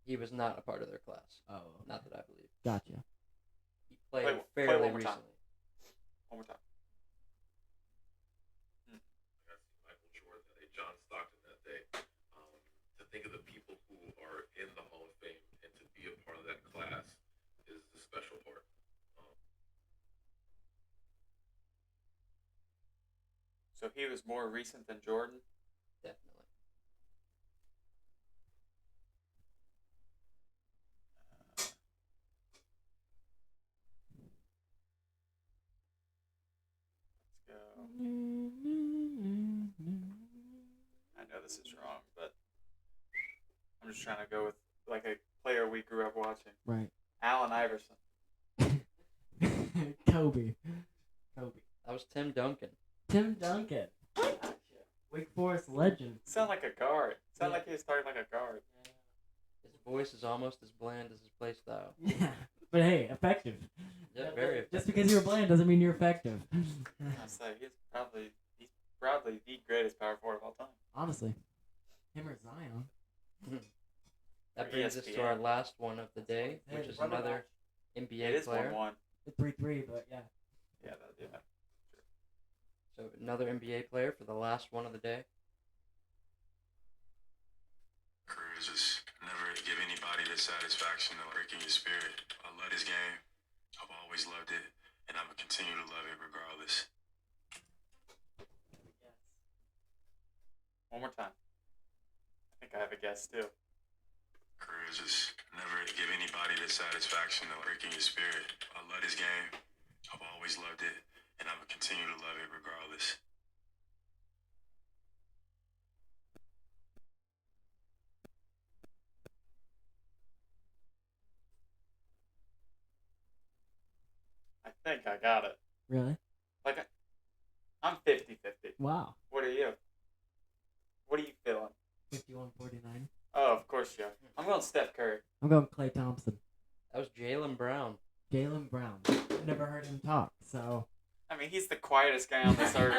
He was not a part of their class. Oh, Not that I believe. gotcha. He played Play fairly one more time. recently. One more time. Michael Jordan that day, John Stockton that day. To think of the people who are in the Hall of Fame and to be a part of that class is the special part. So he was more recent than Jordan. Definitely. Let's go. I know this is wrong, but I'm just trying to go with like a player we grew up watching. Right. Allen Iverson. Kobe. That was Tim Duncan. Tim Duncan. Gotcha. Wake Forest legend. Sound like a guard. Sound Yeah. like he was talking like a guard. His voice is almost as bland as his play style. Yeah, but hey, effective. Yeah, very Just effective. because you're bland doesn't mean you're effective. I say he's probably the greatest power forward of all time. Honestly, him or Zion. That Or brings us to ESPN. our last one of the day, which is Rubber another It NBA is player. 1-1. It's 3-3, but yeah. Yeah. So another NBA player for the last one of the day. Career is just never give anybody the satisfaction of breaking your spirit. I love this game. I've always loved it, and I'm gonna continue to love it regardless. One more time. I think I have a guess too. Career is just never give anybody the satisfaction of breaking your spirit. I love this game. I've always loved it, and I'm gonna continue to love it regardless. I think I got it. Really? Like I'm 50-50. Wow. What are you? What are you feeling? 51-49. Oh, of course, Joe. I'm going Steph Curry. I'm going Klay Thompson. That was Jaylen Brown. Jaylen Brown. I've never heard him talk, so. I mean, he's the quietest guy on this earth.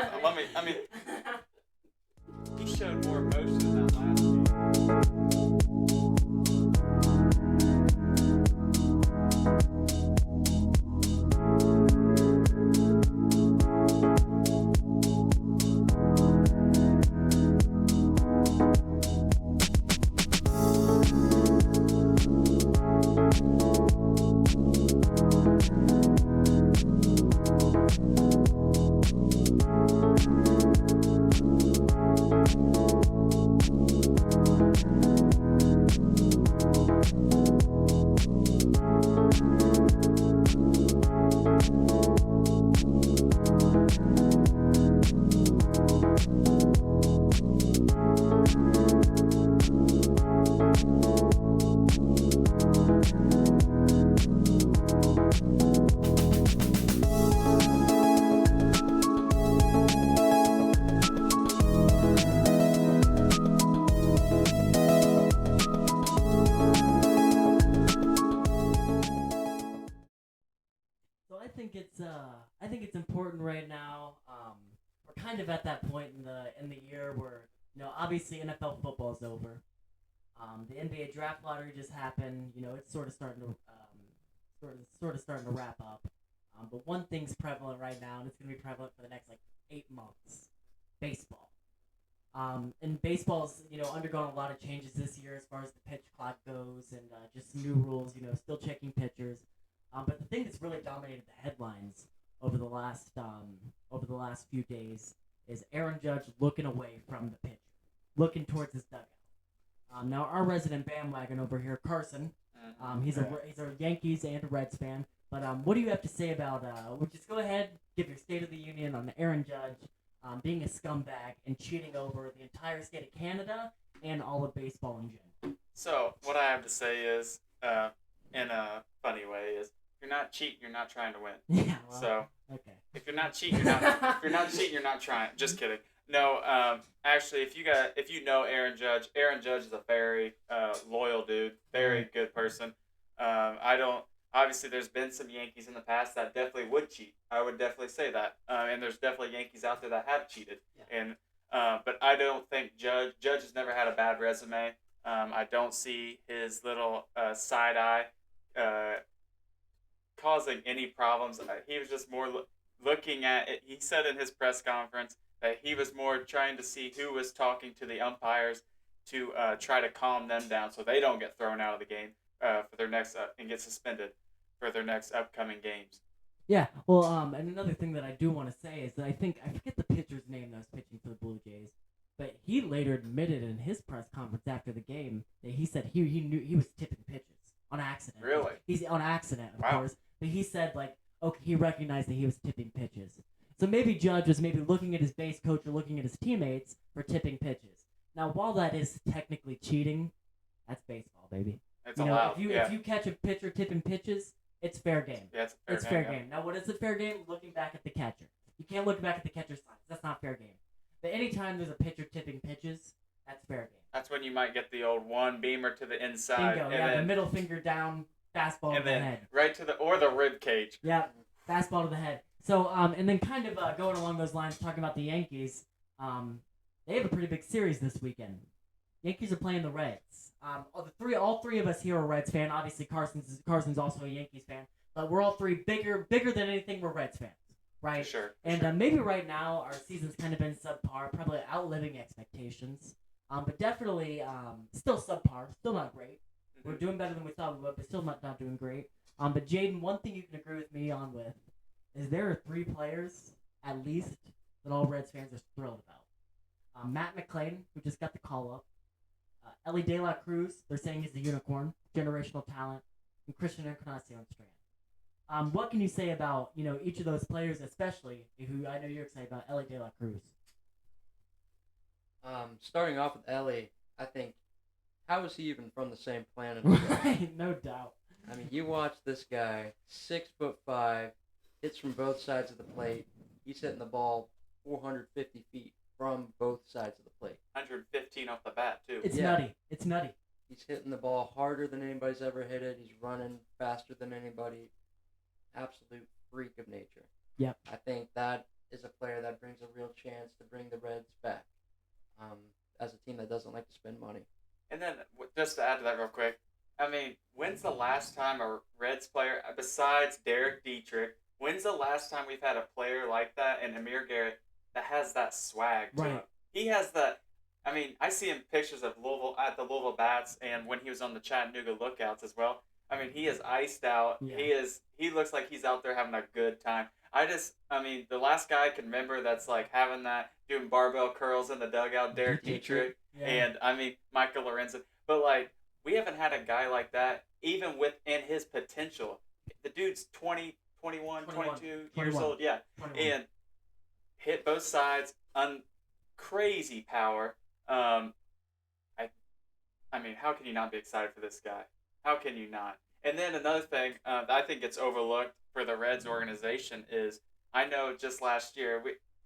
He showed more emotion in that last I think it's important right now. We're kind of at that point in the year where obviously NFL football is over. The NBA draft lottery just happened. It's sort of starting to wrap up. But one thing's prevalent right now, and it's going to be prevalent for the next 8 months: baseball. And baseball's undergone a lot of changes this year as far as the pitch clock goes, and just new rules. Still checking pitchers. But the thing that's really dominated the headlines over the last few days is Aaron Judge looking away from the pitcher, looking towards his dugout. Now our resident bandwagon over here, Carson, he's a Yankees and a Reds fan. But what do you have to say about? Just go ahead, give your State of the Union on Aaron Judge being a scumbag and cheating over the entire state of Canada and all of baseball in general. So what I have to say is, in a funny way, is if you're not cheating, you're not trying to win. Yeah. Well, So okay. if you're not cheating, you're not trying. Just kidding. No, actually, if you know Aaron Judge is a very loyal dude, very good person. I don't. Obviously, there's been some Yankees in the past that definitely would cheat. I would definitely say that. And there's definitely Yankees out there that have cheated. Yeah. And but I don't think Judge has never had a bad resume. I don't see his little side eye causing any problems. He was just more looking at it. He said in his press conference that he was more trying to see who was talking to the umpires to try to calm them down so they don't get thrown out of the game for their next and get suspended for their next upcoming games. Yeah, well, and another thing that I do want to say is that I forget the pitcher's name that was pitching for the Blue Jays, but he later admitted in his press conference after the game that he said he knew he was tipping pitches on accident. Really? He's on accident, of Wow. course, but he said he recognized that he was tipping pitches. So maybe Judge was maybe looking at his base coach or looking at his teammates for tipping pitches. Now, while that is technically cheating, that's baseball, baby. It's allowed. If you catch a pitcher tipping pitches, it's fair game. Yeah, it's fair game. Now, what is a fair game? Looking back at the catcher. You can't look back at the catcher's signs. That's not fair game. But anytime there's a pitcher tipping pitches, that's fair game. That's when you might get the old one beamer to the inside. Bingo. And Yeah, then, the middle finger down, fastball to and the then head. right to the rib cage. Yeah, fastball to the head. So, and then kind of going along those lines, talking about the Yankees, they have a pretty big series this weekend. Yankees are playing the Reds. All three of us here are Reds fan. Obviously, Carson's also a Yankees fan. But we're all three bigger than anything. We're Reds fans, right? For sure. And maybe right now our season's kind of been subpar, probably outliving expectations. But definitely still subpar, still not great. Mm-hmm. We're doing better than we thought we would, but still not doing great. But Jaden, one thing you can agree with me on is there are 3 players at least that all Reds fans are thrilled about. Matt McClain, who just got the call up. Ellie De La Cruz, they're saying he's a unicorn, generational talent, and Christian Encarnacion Strand. What can you say about each of those players, especially who I know you're excited about, Ellie De La Cruz? Starting off with Ellie, I think, how is he even from the same planet? Right, no doubt. I mean, you watch this guy, 6'5", hits from both sides of the plate. He's hitting the ball 450 feet from both sides of the plate. 115 off the bat too. It's Yeah. nutty. It's nutty. He's hitting the ball harder than anybody's ever hit it. He's running faster than anybody. Absolute freak of nature. Yep. I think that is a player that brings a real chance to bring the Reds back as a team that doesn't like to spend money. And then just to add to that real quick, I mean, when's the last time a Reds player, besides Derek Dietrich, when's the last time we've had a player like that and Amir Garrett that has that swag to Right. him? He has that. I mean, I see him pictures of Louisville at the Louisville Bats and when he was on the Chattanooga Lookouts as well. I mean, he is iced out. Yeah. He looks like he's out there having a good time. I mean, the last guy I can remember that's like having that, doing barbell curls in the dugout, Derek Dietrich. Yeah. And I mean, Michael Lorenzen. But like, we haven't had a guy like that, even within his potential. The dude's 20, 21, 22 years 21. old. Yeah. 21. And hit both sides, crazy power. I mean, how can you not be excited for this guy? How can you not? And then another thing that I think gets overlooked for the Reds organization is, I know just last year,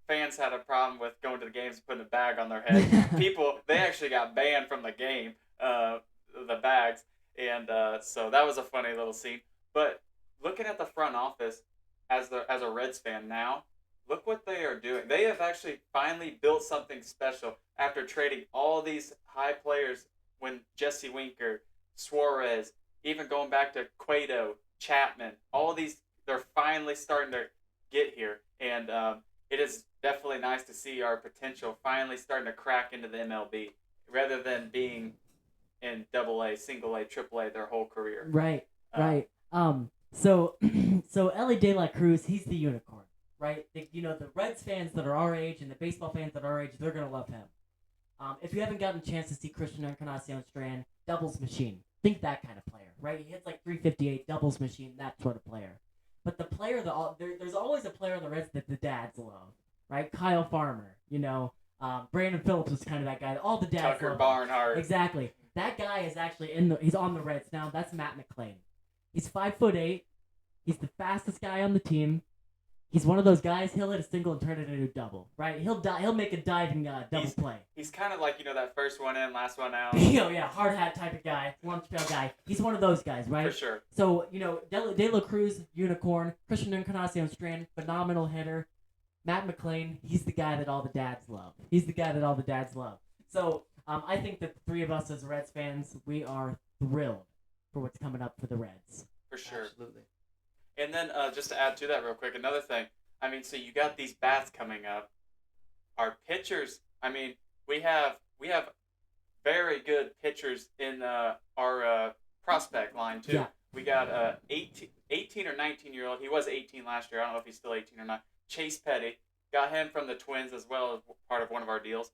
fans had a problem with going to the games and putting a bag on their head. People, they actually got banned from the game, the bags. And so that was a funny little scene. But looking at the front office as a Reds fan now, look what they are doing. They have actually finally built something special after trading all these high players when Jesse Winker, Suarez, even going back to Cueto, Chapman, all these, they're finally starting to get here. And it is definitely nice to see our potential finally starting to crack into the MLB rather than being in AA, single A, triple A their whole career. Right. Right. So Ellie De La Cruz, he's the unicorn, right? The Reds fans that are our age and the baseball fans that are our age, they're gonna love him. If you haven't gotten a chance to see Christian Encarnacion Strand, doubles machine. Think that kind of player, right? He hits like 358, doubles machine, that sort of player. But the player there's always a player on the Reds that the dads love, right? Kyle Farmer, Brandon Phillips was kind of that guy. All the dads Tucker love Barnhart. Exactly. That guy is actually he's on the Reds now. That's Matt McClain. He's 5'8". He's the fastest guy on the team. He's one of those guys. He'll hit a single and turn it into a double, right? He'll make a diving double play. He's kind of like that first one in, last one out. Yeah, hard hat type of guy, lunch pail guy. He's one of those guys, right? For sure. So De La Cruz, unicorn. Christian Encarnacion Strand, phenomenal hitter. Matt McClain, he's the guy that all the dads love. So I think that the three of us as Reds fans, we are thrilled for what's coming up for the Reds. For sure. Absolutely. And then just to add to that real quick, another thing. I mean, so you got these bats coming up. Our pitchers, I mean, we have very good pitchers in our prospect line too. Yeah. We got 18 or 19-year-old. He was 18 last year. I don't know if he's still 18 or not. Chase Petty. Got him from the Twins as well as part of one of our deals.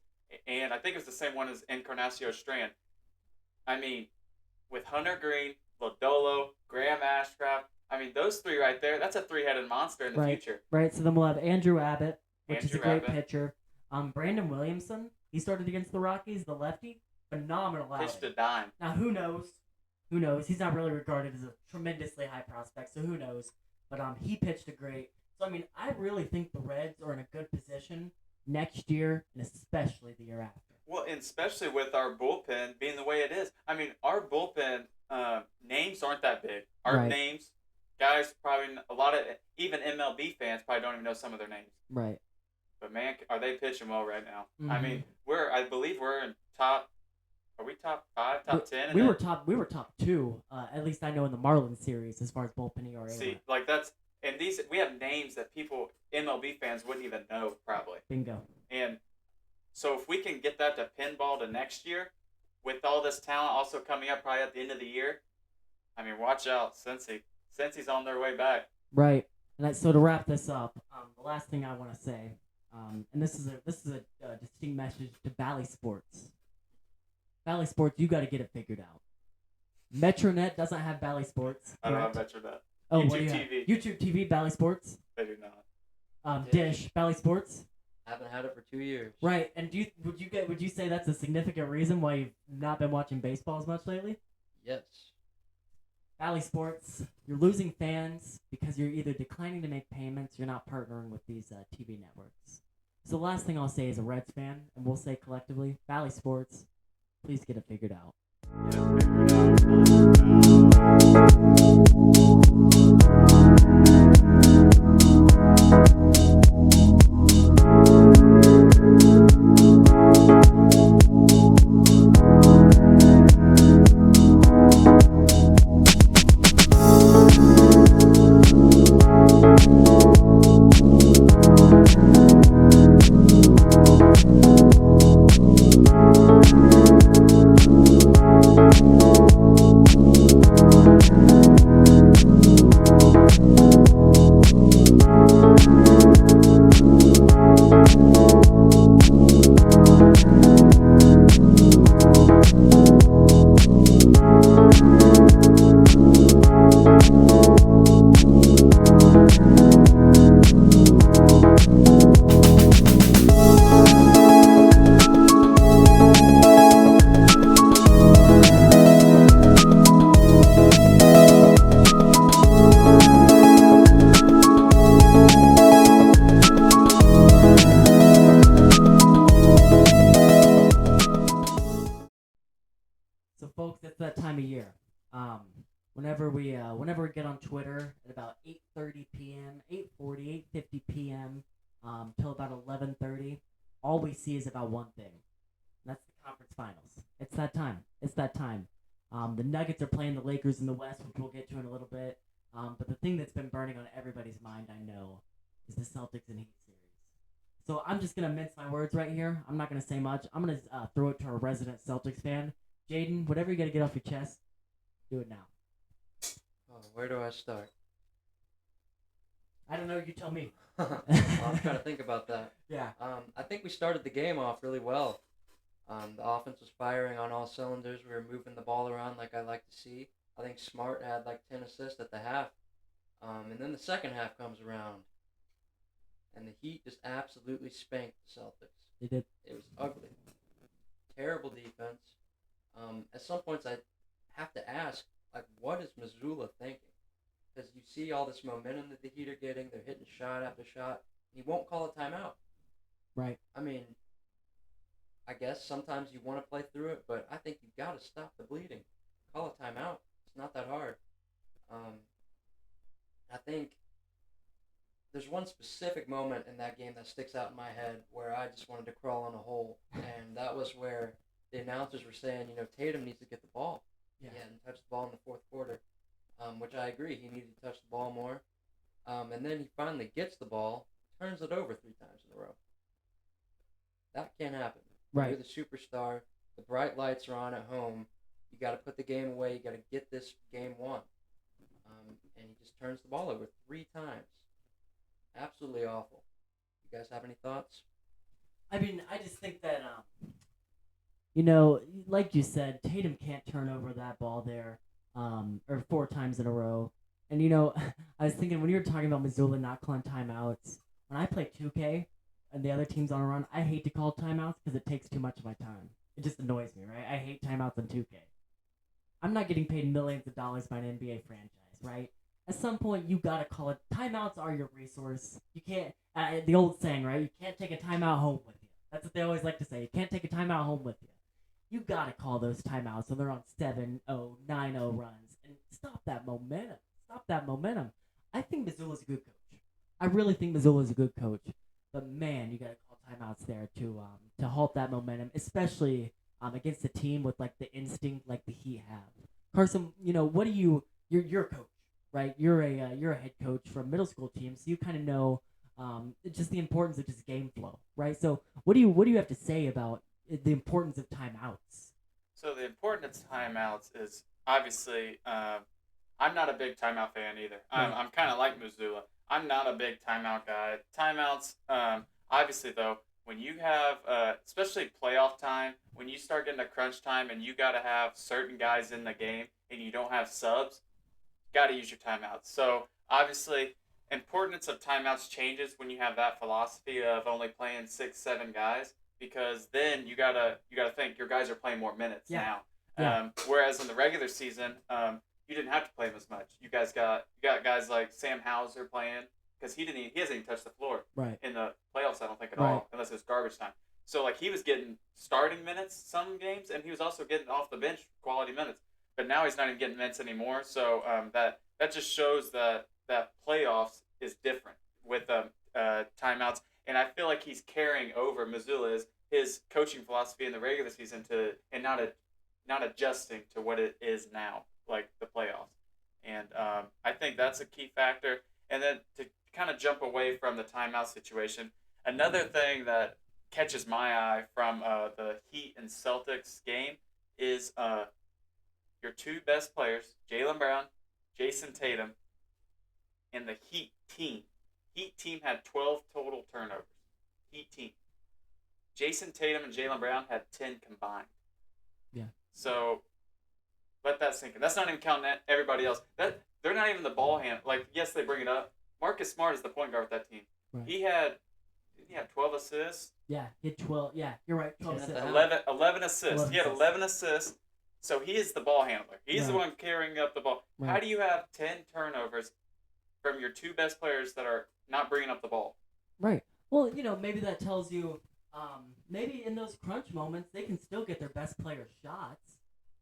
And I think it's the same one as Encarnacion Strand. I mean, with Hunter Green, Lodolo, Graham Ashcraft, I mean, those three right there, that's a three-headed monster in the future. Right, so then we'll have Andrew Abbott, which is a great Abbott. pitcher. Brandon Williamson, he started against the Rockies, the lefty. Phenomenal outing. Pitched a dime. Now, who knows? He's not really regarded as a tremendously high prospect, so who knows? But he pitched a great. So, I mean, I really think the Reds are in a good position next year, and especially the year after. Well, and especially with our bullpen being the way it is. I mean, our bullpen names aren't that big. Our names, guys, probably a lot of, even MLB fans probably don't even know some of their names. Right. But, man, are they pitching well right now? Mm-hmm. I mean, I believe we're in top, are we top 5, top 10? We were top 2, at least I know in the Marlins series as far as bullpen ERA. See, like that's, and we have names that MLB fans wouldn't even know probably. Bingo. And so if we can get that to pinball to next year, with all this talent also coming up probably at the end of the year, I mean, watch out, Cincy's on their way back. Right. And so to wrap this up, the last thing I want to say, and this is a distinct message to Valley Sports. Valley Sports, you got to get it figured out. Metronet doesn't have Valley Sports. I don't have Metronet. Oh, YouTube TV. YouTube TV, Valley Sports. They do not. Dish, Valley Sports. Haven't had it for 2 years. Right, and would you say that's a significant reason why you've not been watching baseball as much lately? Yes. Valley Sports, you're losing fans because you're either declining to make payments, you're not partnering with these TV networks. So the last thing I'll say as a Reds fan, and we'll say collectively, Valley Sports, please get it figured out. Yeah, So, folks, it's that time of year. Whenever we get on Twitter at about 8:30 p.m., 8:40, 8:50 p.m. Till about 11:30, all we see is about one thing. And that's the conference finals. It's that time. It's that time. The Nuggets are playing the Lakers in the West, which we'll get to in a little bit. But the thing that's been burning on everybody's mind, I know, is the Celtics and Heat series. So I'm just gonna mince my words right here. I'm not gonna say much. I'm gonna throw it to our resident Celtics fan, Jaden. Whatever you gotta get off your chest, do it now. Oh, where do I start? I don't know. You tell me. Well, I'm trying to think about that. Yeah. I think we started the game off really well. The offense was firing on all cylinders. We were moving the ball around like I like to see. I think Smart had like 10 assists at the half. And then the second half comes around, and the Heat just absolutely spanked the Celtics. They did. It was ugly. Terrible defense. At some points, I have to ask, like, what is Missoula thinking? Because you see all this momentum that the Heat are getting. They're hitting shot after shot. He won't call a timeout. Right. I mean, I guess sometimes you want to play through it, but I think you've got to stop the bleeding. Call a timeout. It's not that hard. I think there's one specific moment in that game that sticks out in my head where I just wanted to crawl in a hole, and that was where the announcers were saying, Tatum needs to get the ball. Yeah. He hadn't touched the ball in the fourth quarter, which I agree. He needed to touch the ball more. And then he finally gets the ball, turns it over 3 times in a row. That can't happen. Right. You're the superstar. The bright lights are on at home. You got to put the game away. You got to get this game won. And he just turns the ball over 3 times. Absolutely awful. You guys have any thoughts? I mean, I just think that, like you said, Tatum can't turn over that ball there, or 4 times in a row. And, I was thinking when you were talking about Missoula not calling timeouts, when I play 2K and the other team's on a run, I hate to call timeouts because it takes too much of my time. It just annoys me, right? I hate timeouts on 2K. I'm not getting paid millions of dollars by an NBA franchise, right? At some point, you gotta call it. Timeouts are your resource. You can't. The old saying, right? You can't take a timeout home with you. That's what they always like to say. You can't take a timeout home with you. You gotta call those timeouts when they're on 7-0, 9-0 runs and stop that momentum. Stop that momentum. I think Missoula's a good coach. I really think Missoula's a good coach. But man, you gotta call timeouts there to halt that momentum, especially against a team with like the instinct like the Heat have. Carson, what do you're a coach, right? You're a head coach for a middle school team, so you kind of know just the importance of just game flow, right? So what do you have to say about the importance of timeouts? So the importance of timeouts is obviously I'm not a big timeout fan either. I'm kind of like Missoula. I'm not a big timeout guy. Timeouts, obviously though, when you have, especially playoff time, when you start getting to crunch time and you got to have certain guys in the game and you don't have subs, got to use your timeouts. So obviously, importance of timeouts changes when you have that philosophy of only playing 6-7 guys, because then you gotta think your guys are playing more minutes now. Yeah. Whereas in the regular season, you didn't have to play them as much. You got guys like Sam Hauser playing because he hasn't even touched the floor Right. in the playoffs. I don't think at Right. all, unless it's garbage time. So like he was getting starting minutes some games, and he was also getting off the bench quality minutes. But now he's not even getting minutes anymore. So that just shows that playoffs is different with timeouts, and I feel like he's carrying over Missoula's his coaching philosophy in the regular season and not adjusting to what it is now, like the playoffs. And I think that's a key factor. And then to kind of jump away from the timeout situation, another thing that catches my eye from the Heat and Celtics game is your two best players, Jaylen Brown, Jason Tatum, and the Heat team. Heat team had 12 total turnovers. Heat team. Jason Tatum and Jaylen Brown had 10 combined. Yeah. So let that sink in. That's not even counting everybody else. They're not even the ball hand. Like, yes, they bring it up. Marcus Smart is the point guard with that team. Right. He had 12 assists. Yeah, he had 12. Yeah, you're right. 12 assists. 11 assists. He had 11 assists. So he is the ball handler. He's the one carrying up the ball. Right. How do you have 10 turnovers from your two best players that are not bringing up the ball? Right. Well, maybe that tells you, maybe in those crunch moments, they can still get their best player shots,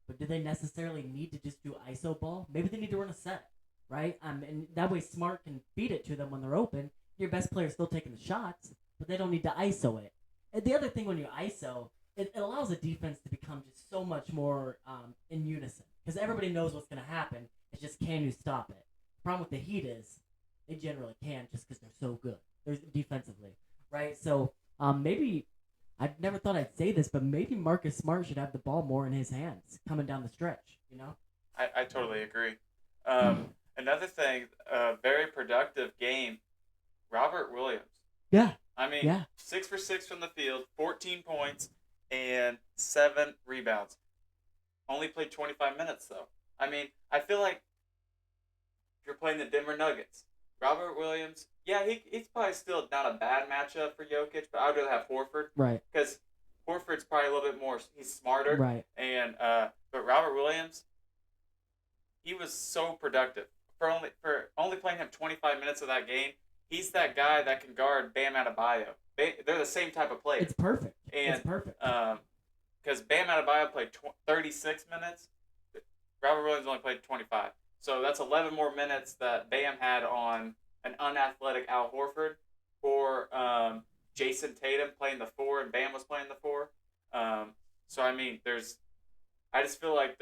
but do they necessarily need to just do ISO ball? Maybe they need to run a set, right? And that way Smart can feed it to them when they're open. Your best player's still taking the shots, but they don't need to ISO it. And the other thing when you ISO, it allows a defense to become just so much more in unison, because everybody knows what's going to happen. It's just, can you stop it? The problem with the Heat is they generally can't, just because they're so good. They're defensively, right? So maybe, I never thought I'd say this, but maybe Marcus Smart should have the ball more in his hands coming down the stretch, I totally agree. Another thing, very productive game, Robert Williams. Yeah. I mean, 6 for 6 from the field, 14 points, and 7 rebounds. Only played 25 minutes, though. I mean, I feel like if you're playing the Denver Nuggets, Robert Williams, he's probably still not a bad matchup for Jokic, but I would rather have Horford. Right. Because Horford's probably a little bit more, he's smarter. Right. And, but Robert Williams, he was so productive. For only playing him 25 minutes of that game, he's that guy that can guard Bam Adebayo. They're the same type of player. It's perfect. And, it's perfect. Because Bam Adebayo played 36 minutes, Robert Williams only played 25. So that's 11 more minutes that Bam had on an unathletic Al Horford, or Jason Tatum playing the 4 and Bam was playing the 4. So I mean, I just feel like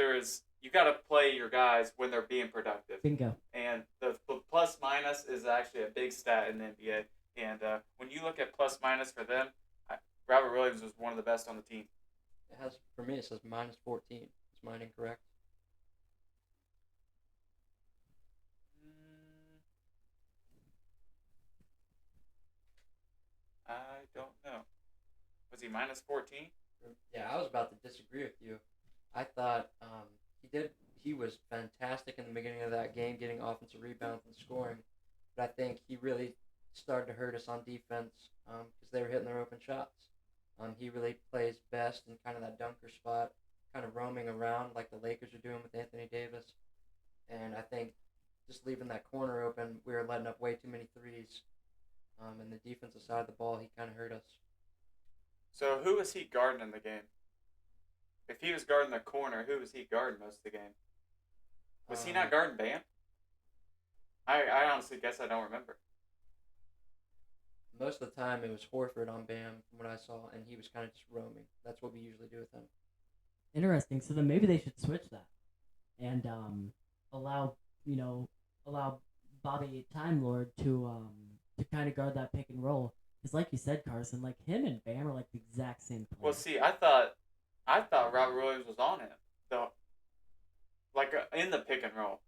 you got to play your guys when they're being productive. Bingo. And the plus minus is actually a big stat in the NBA. And when you look at plus minus for them, Robert Williams was one of the best on the team. For me, it says minus 14. Is mine incorrect? I don't know. Was he minus 14? Yeah, I was about to disagree with you. I thought he was fantastic in the beginning of that game, getting offensive rebounds and scoring. But I think he really started to hurt us on defense because they were hitting their open shots. He really plays best in kind of that dunker spot, kind of roaming around like the Lakers are doing with Anthony Davis. And I think just leaving that corner open, we were letting up way too many threes. And the defensive side of the ball, he kind of hurt us. So who was he guarding in the game? If he was guarding the corner, who was he guarding most of the game? Was he not guarding Bam? I honestly guess I don't remember. Most of the time, it was Horford on Bam, from what I saw, and he was kind of just roaming. That's what we usually do with him. Interesting. So then maybe they should switch that and allow Bobby Time Lord to kind of guard that pick and roll. Because like you said, Carson, like him and Bam are like the exact same player. Well, see, I thought Robert Williams was on him, though, like in the pick and roll.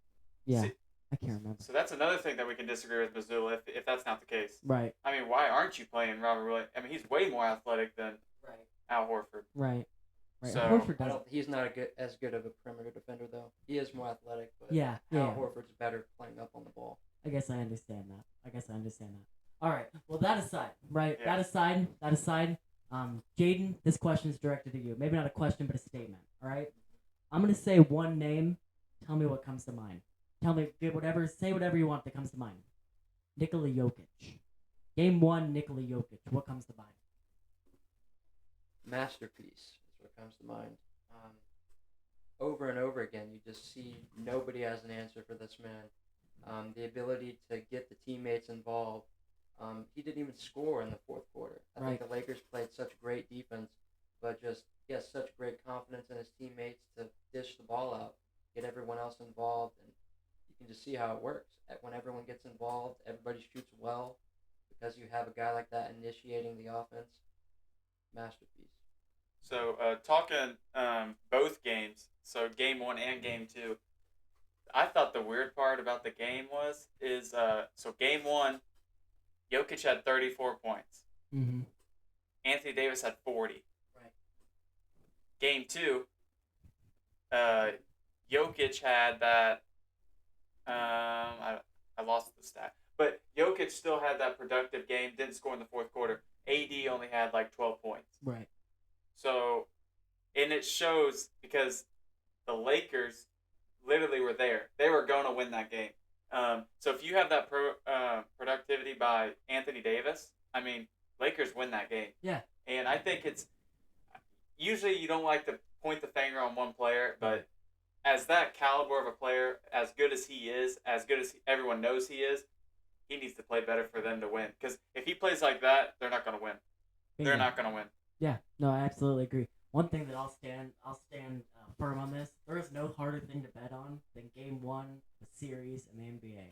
Yeah. See, I can't remember. So that's another thing that we can disagree with Missoula if that's not the case. Right. I mean, why aren't you playing Robert Williams? I mean, he's way more athletic than Al Horford. Right. So Horford he's not as good of a perimeter defender, though. He is more athletic, but yeah. Al Horford's better playing up on the ball. I guess I understand that. All right. Well, that aside, right? Yeah. That aside. Jaden, this question is directed to you. Maybe not a question, but a statement. All right. I'm gonna say one name. Tell me what comes to mind. Say whatever you want that comes to mind. Nikola Jokic. Game 1, Nikola Jokic. What comes to mind? Masterpiece is what comes to mind. Over and over again, you just see nobody has an answer for this man. The ability to get the teammates involved. He didn't even score in the fourth quarter. I think the Lakers played such great defense, but just he has such great confidence in his teammates to dish the ball out, get everyone else involved, and you can just see how it works. When everyone gets involved, everybody shoots well because you have a guy like that initiating the offense. Masterpiece. So talking both games, so game 1 and game 2, I thought the weird part about the game is so game 1, Jokic had 34 points. Mm-hmm. Anthony Davis had 40. Right. Game 2, Jokic had that. I lost the stat, but Jokic still had that productive game. Didn't score in the fourth quarter. AD only had like 12 points. Right. So, and it shows because the Lakers literally were there. They were going to win that game. So if you have that productivity by Anthony Davis, I mean, Lakers win that game. Yeah. And I think it's usually you don't like to point the finger on one player, but as that caliber of a player, as good as he is, as good as everyone knows he is, he needs to play better for them to win. Because if he plays like that, they're not going to win. They're not going to win. Yeah, no, I absolutely agree. One thing that I'll stand firm on this. There is no harder thing to bet on than Game 1, the series, and the NBA.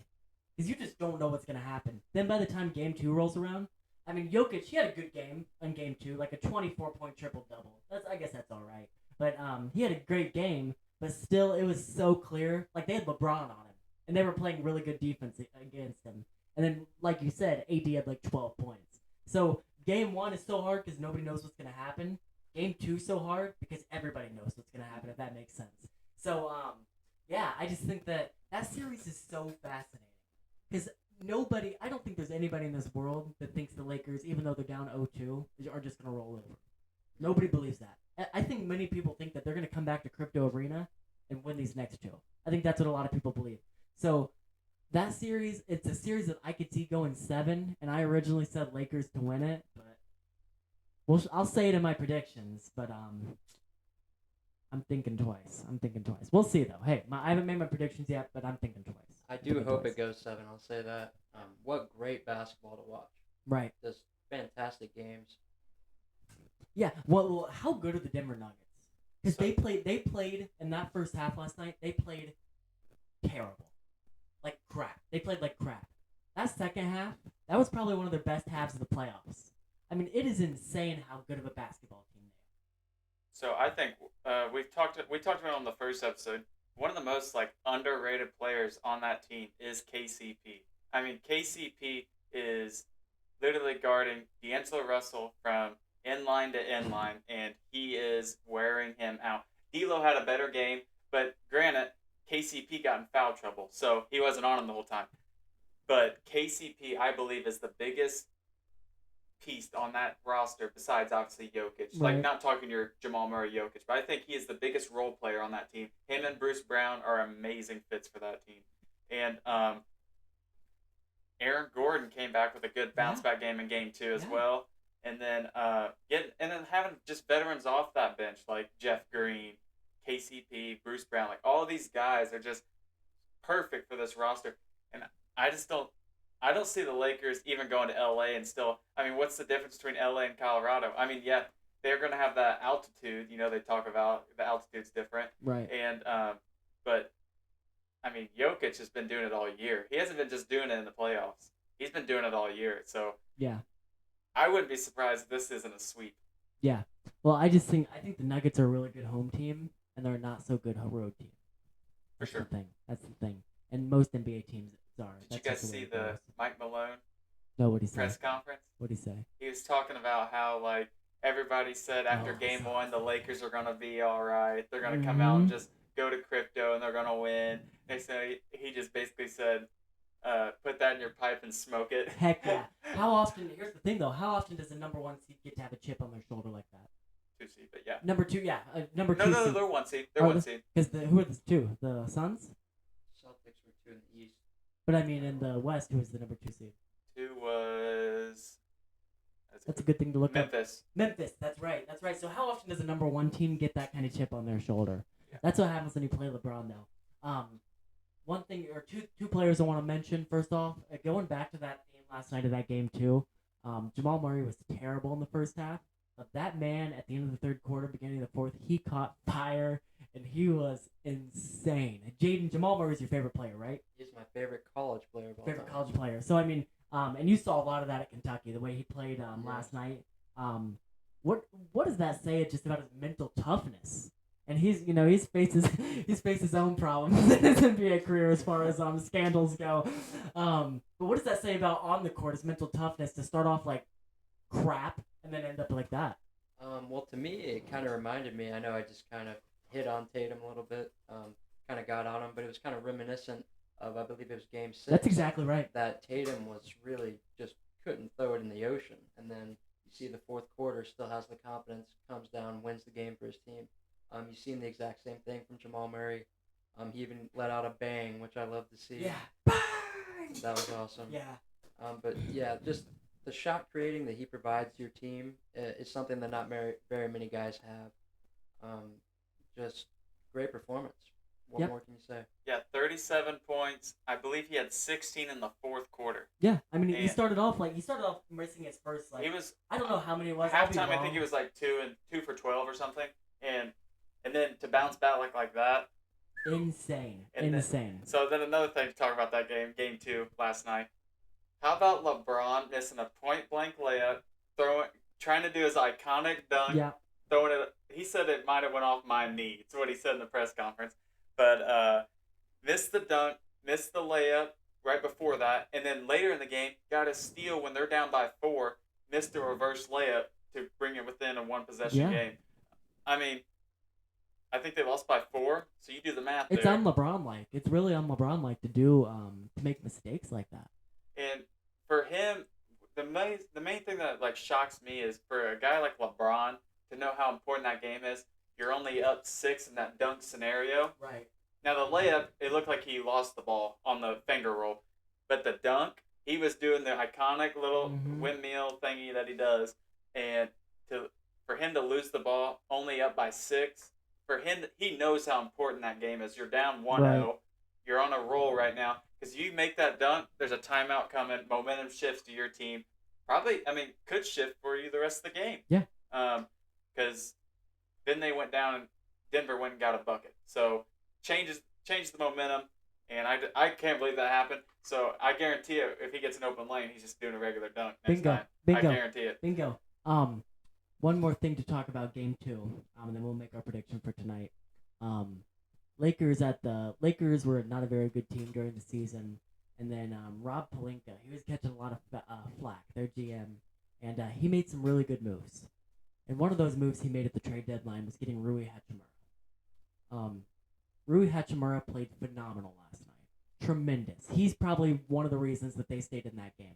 Because you just don't know what's going to happen. Then by the time Game 2 rolls around, I mean, Jokic, he had a good game in Game 2, like a 24-point triple-double. I guess that's all right. But he had a great game, but still, it was so clear. Like, they had LeBron on him, and they were playing really good defense against him. And then, like you said, AD had like 12 points. So Game 1 is so hard because nobody knows what's going to happen. Game 2 is so hard because everybody knows what's going to happen, if that makes sense. So, yeah, I just think that series is so fascinating. Because I don't think there's anybody in this world that thinks the Lakers, even though they're down 0-2, are just going to roll over. Nobody believes that. I think many people think that they're going to come back to Crypto Arena and win these next 2. I think that's what a lot of people believe. So, that series, it's a series that I could see going 7, and I originally said Lakers to win it, but I'll say it in my predictions, but I'm thinking twice. We'll see, though. Hey, I haven't made my predictions yet, but I'm thinking twice. I do hope it goes 7. I'll say that. What great basketball to watch. Right. Just fantastic games. Yeah. Well, how good are the Denver Nuggets? Because they played in that first half last night. They played terrible. Like crap. They played like crap. That second half, that was probably one of their best halves of the playoffs. I mean, it is insane how good of a basketball team they are. So I think we talked about it on the first episode. One of the most like underrated players on that team is KCP. I mean, KCP is literally guarding D'Angelo Russell from inline to inline, and he is wearing him out. D'Lo had a better game, but granted, KCP got in foul trouble, so he wasn't on him the whole time. But KCP, I believe, is the biggest piece on that roster besides obviously Jokic. Right. Like, not talking your Jamal Murray Jokic, but I think he is the biggest role player on that team. Him and Bruce Brown are amazing fits for that team. And Aaron Gordon came back with a good bounce back game in Game 2 as well. And then having just veterans off that bench like Jeff Green, KCP, Bruce Brown, like all of these guys are just perfect for this roster. And I don't see the Lakers even going to LA and still. I mean, what's the difference between LA and Colorado? I mean, yeah, they're going to have that altitude. You know, they talk about the altitude's different. Right. And but I mean, Jokic has been doing it all year. He hasn't been just doing it in the playoffs. He's been doing it all year. So yeah, I wouldn't be surprised if this isn't a sweep. Yeah. Well, I think the Nuggets are a really good home team, and they're not so good road team. For sure. That's the thing. And most NBA teams are. Did you guys see the Mike Malone No, what'd he say? press conference? What'd he say? He was talking about how, like, everybody said after Game 1 the Lakers are going to be all right. They're going to come out and just go to crypto and they're going to win. And so he just basically said, put that in your pipe and smoke it. Heck yeah. How often, here's the thing though, how often does the number 1 seed get to have a chip on their shoulder like that? 2 seed, but yeah. Number 2, yeah. Number 2 No, seed. they're 1 seed. They're 1 seed. Because who are the 2? The Suns? Celtics were 2 in the East. But I mean, in the West, who was the number 2 seed? 2 was. That's a good thing to look up. Memphis. Memphis, that's right. That's right. So how often does a number 1 team get that kind of chip on their shoulder? Yeah. That's what happens when you play LeBron, though. One thing, or two players I want to mention. First off, going back to that game last night of that game too, Jamal Murray was terrible in the first half. But that man, at the end of the third quarter, beginning of the fourth, he caught fire, and he was insane. Jaden, Jamal Murray's your favorite player, right? He's my favorite college player of all Favorite time. college player. So, I mean, and you saw a lot of that at Kentucky, the way he played last night. What does that say just about his mental toughness? And he's faced his own problems in his NBA career as far as scandals go. But what does that say about on the court, his mental toughness to start off like crap and then end up like that? Well, to me, it kind of reminded me. I know I just kind of hit on Tatum a little bit, kind of got on him, but it was kind of reminiscent of, I believe it was Game 6. That's exactly right. That Tatum was really just couldn't throw it in the ocean, and then you see the fourth quarter still has the confidence, comes down, wins the game for his team. You've seen the exact same thing from Jamal Murray. He even let out a bang, which I love to see. Yeah, bang! That was awesome. Yeah. But yeah, just the shot creating that he provides your team is something that not very many guys have. Just great performance. What more can you say? Yeah, 37 points. I believe he had 16 in the fourth quarter. Yeah, I mean, he started off missing his first He was. I don't know how many it was. Halftime, I think he was like 2 for 12 or something, and then to bounce back like that. Insane. So then another thing to talk about that game 2 last night. How about LeBron missing a point-blank layup, trying to do his iconic dunk, throwing it. He said it might have went off my knee. It's what he said in the press conference. But missed the dunk, missed the layup right before that, and then later in the game got a steal when they're down by 4, missed a reverse layup to bring it within a one-possession game. I mean, I think they lost by 4, so you do the math there. It's on LeBron-like. It's really on LeBron-like to do to make mistakes like that. And for him, the main thing that like shocks me is for a guy like LeBron to know how important that game is. You're only up 6 in that dunk scenario. Right. Now the layup, it looked like he lost the ball on the finger roll, but the dunk, he was doing the iconic little windmill thingy that he does, and for him to lose the ball only up by 6, for him, he knows how important that game is. You're down 1-0. Right. You're on a roll right now. Because you make that dunk, there's a timeout coming. Momentum shifts to your team. Probably, could shift for you the rest of the game. Yeah. Because then they went down and Denver went and got a bucket. So changed the momentum, and I can't believe that happened. So I guarantee you, if he gets an open lane, he's just doing a regular dunk next time. Bingo. I guarantee it. Bingo. One more thing to talk about Game 2, and then we'll make our prediction for tonight. Lakers were not a very good team during the season, and then Rob Pelinka, he was catching a lot of flack, their GM, and he made some really good moves. And one of those moves he made at the trade deadline was getting Rui Hachimura. Rui Hachimura played phenomenal last night. Tremendous. He's probably one of the reasons that they stayed in that game.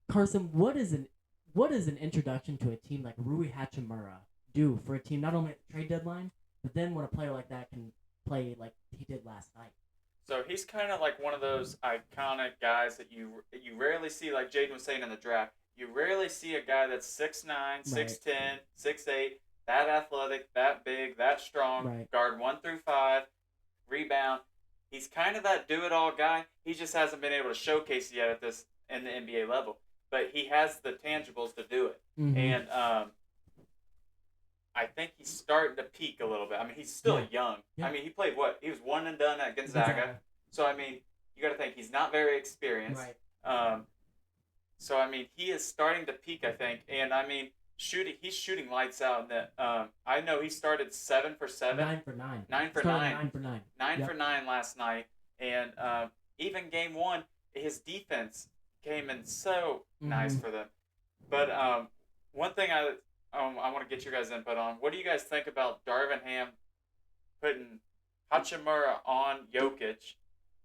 Carson, what is an introduction to a team like Rui Hachimura do for a team not only at the trade deadline, but then when a player like that can play like he did last night? So he's kind of like one of those iconic guys that you rarely see, like Jaden was saying in the draft. You rarely see a guy that's 6'9", 6'10", 6'8", that athletic, that big, that strong, guard 1 through 5, rebound. He's kind of that do-it-all guy. He just hasn't been able to showcase it yet in the NBA level. But he has the tangibles to do it. Mm-hmm. And I think he's starting to peak a little bit. He's still young. Yeah. He played what? He was 1 and done at Gonzaga. So, you got to think he's not very experienced. Right. So, he is starting to peak, I think. And, he's shooting lights out. I know he started 7 for 7. 9 for 9. 9 for 9. 9 for 9 last night. And even game 1, his defense came in so nice for them. But one thing I want to get your guys' input on. What do you guys think about Darvin Ham putting Hachimura on Jokic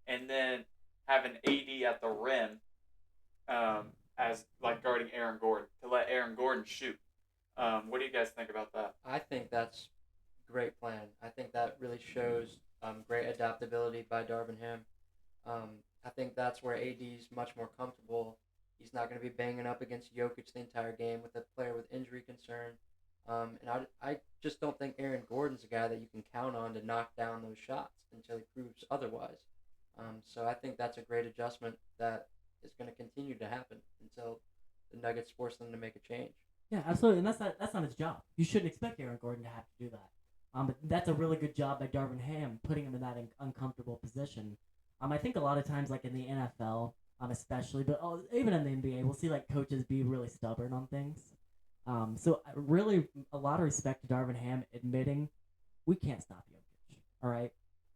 and then having AD at the rim as like guarding Aaron Gordon to let Aaron Gordon shoot? What do you guys think about that? I think that's a great plan. I think that really shows great adaptability by Darvin Ham. I think that's where AD's much more comfortable. He's not going to be banging up against Jokic the entire game with a player with injury concern. And I just don't think Aaron Gordon's a guy that you can count on to knock down those shots until he proves otherwise. So I think that's a great adjustment that is going to continue to happen until the Nuggets force them to make a change. Yeah, absolutely, and that's not his job. You shouldn't expect Aaron Gordon to have to do that. But that's a really good job by Darvin Ham, putting him in that uncomfortable position. I think a lot of times, like in the NFL, especially, but even in the NBA, we'll see like coaches be really stubborn on things. So really, a lot of respect to Darvin Ham admitting we can't stop Jokic. All right,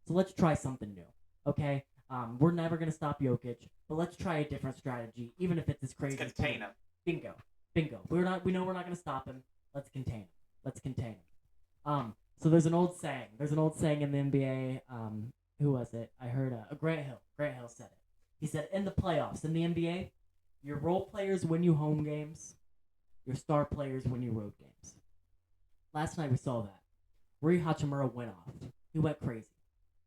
so let's try something new. Okay, we're never gonna stop Jokic, but let's try a different strategy, even if it's as crazy. Let's contain him. Bingo. We know we're not gonna stop him. Let's contain him. So there's an old saying. In the NBA. Who was it? I heard Grant Hill. Grant Hill said it. He said, in the playoffs, in the NBA, your role players win you home games. Your star players win you road games. Last night we saw that. Rui Hachimura went off. He went crazy.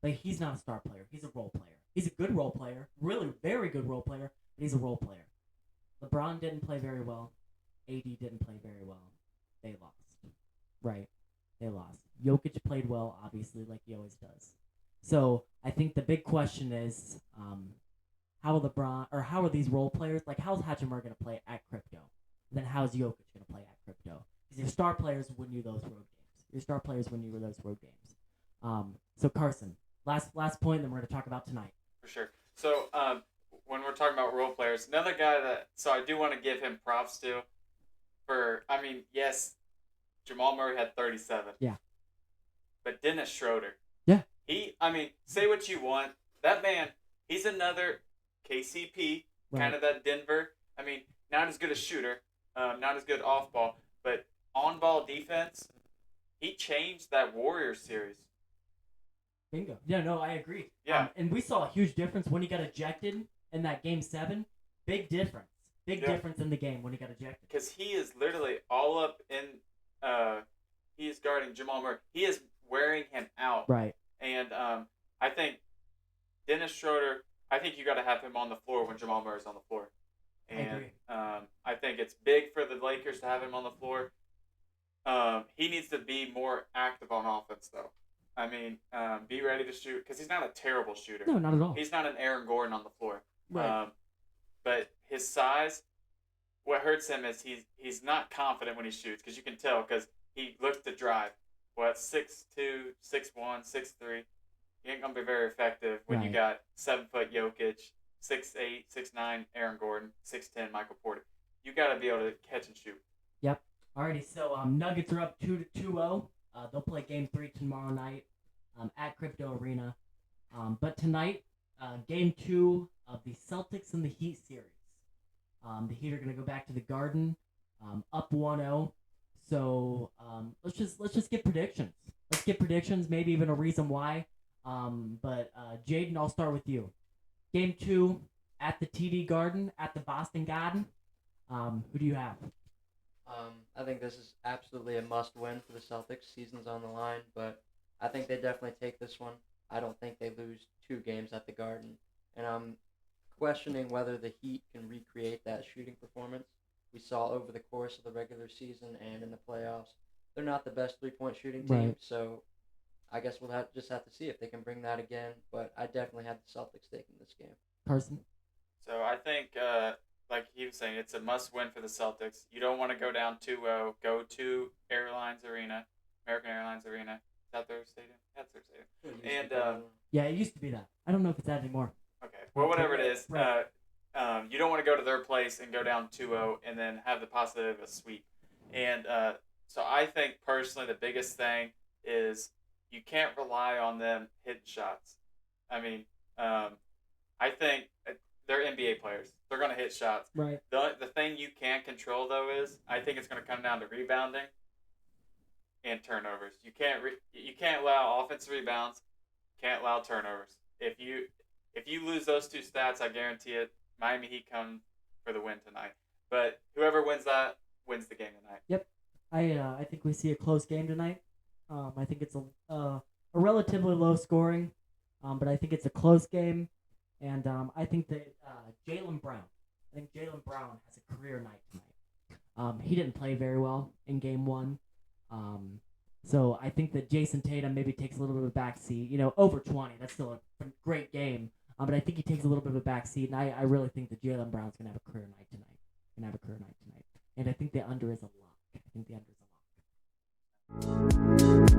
But he's not a star player. He's a role player. He's a good role player. Really, very good role player. But he's a role player. LeBron didn't play very well. AD didn't play very well. They lost. Right. They lost. Jokic played well, obviously, like he always does. So I think the big question is, how are these role players, like how's Hachimura going to play at Crypto? Then how's Jokic going to play at Crypto? Because your star players win you those road games. So Carson, last point, then we're going to talk about tonight. For sure. So when we're talking about role players, another guy so I do want to give him props to. Yes, Jamal Murray had 37. Yeah. But Dennis Schroeder. Yeah. Say what you want. That man, he's another KCP, right. Kind of that Denver. Not as good a shooter, not as good off ball, but on ball defense, he changed that Warriors series. Bingo. Yeah, no, I agree. Yeah. And we saw a huge difference when he got ejected in that Game 7. Big difference. Difference in the game when he got ejected. Because he is literally all up in, he is guarding Jamal Murray. He is wearing him out. Right. And I think Dennis Schroeder, I think you got to have him on the floor when Jamal Murray's on the floor. And I agree. I think it's big for the Lakers to have him on the floor. He needs to be more active on offense, though. Be ready to shoot, because he's not a terrible shooter. No, not at all. He's not an Aaron Gordon on the floor. Right. But his size, what hurts him is he's not confident when he shoots, because you can tell, because he looks to drive. 6'2", 6'1", 6'3". He ain't gonna be very effective when you got 7-foot Jokic, 6'8", 6'9", Aaron Gordon, 6'10", Michael Porter. You gotta be able to catch and shoot. Yep. Alrighty, so Nuggets are up 2-0. They'll play Game 3 tomorrow night at Crypto Arena. But tonight, Game 2 of the Celtics and the Heat series. The Heat are going to go back to the Garden, up 1-0. So let's just get predictions. Let's get predictions, maybe even a reason why. But Jaden, I'll start with you. Game 2 at the TD Garden, at the Boston Garden. Who do you have? I think this is absolutely a must-win for the Celtics. Season's on the line, but I think they definitely take this one. I don't think they lose 2 games at the Garden. And I'm questioning whether the Heat can recreate that shooting performance we saw over the course of the regular season and in the playoffs. They're not the best three-point shooting team, Right. so I guess we'll just have to see if they can bring that again. But I definitely have the Celtics taking this game. Carson? So I think, like he was saying, it's a must-win for the Celtics. You don't want to go down 2-0. Go to American Airlines Arena. Is that their stadium? That's their stadium. And yeah, it used to be that. I don't know if it's that anymore. okay, well, whatever it is, Right. you don't want to go to their place and go down 2-0 and then have the possibility of a sweep. And so I think personally the biggest thing is you can't rely on them hitting shots. I think they're NBA players. They're going to hit shots. Right. The thing you can't control, though, is I think it's going to come down to rebounding and turnovers. You can't allow offensive rebounds. Can't allow turnovers. If you lose those 2 stats, I guarantee it, Miami Heat come for the win tonight. But whoever wins that wins the game tonight. Yep. I think we see a close game tonight. I think it's a relatively low scoring, but I think it's a close game. And I think that Jaylen Brown. I think Jaylen Brown has a career night tonight. He didn't play very well in Game 1. So I think that Jason Tatum maybe takes a little bit of a backseat. Over 20, that's still a great game. But I think he takes a little bit of a backseat, and I really think that Jaylen Brown's going to have a career night tonight. And I think the under is a lock. I think the under is a lock.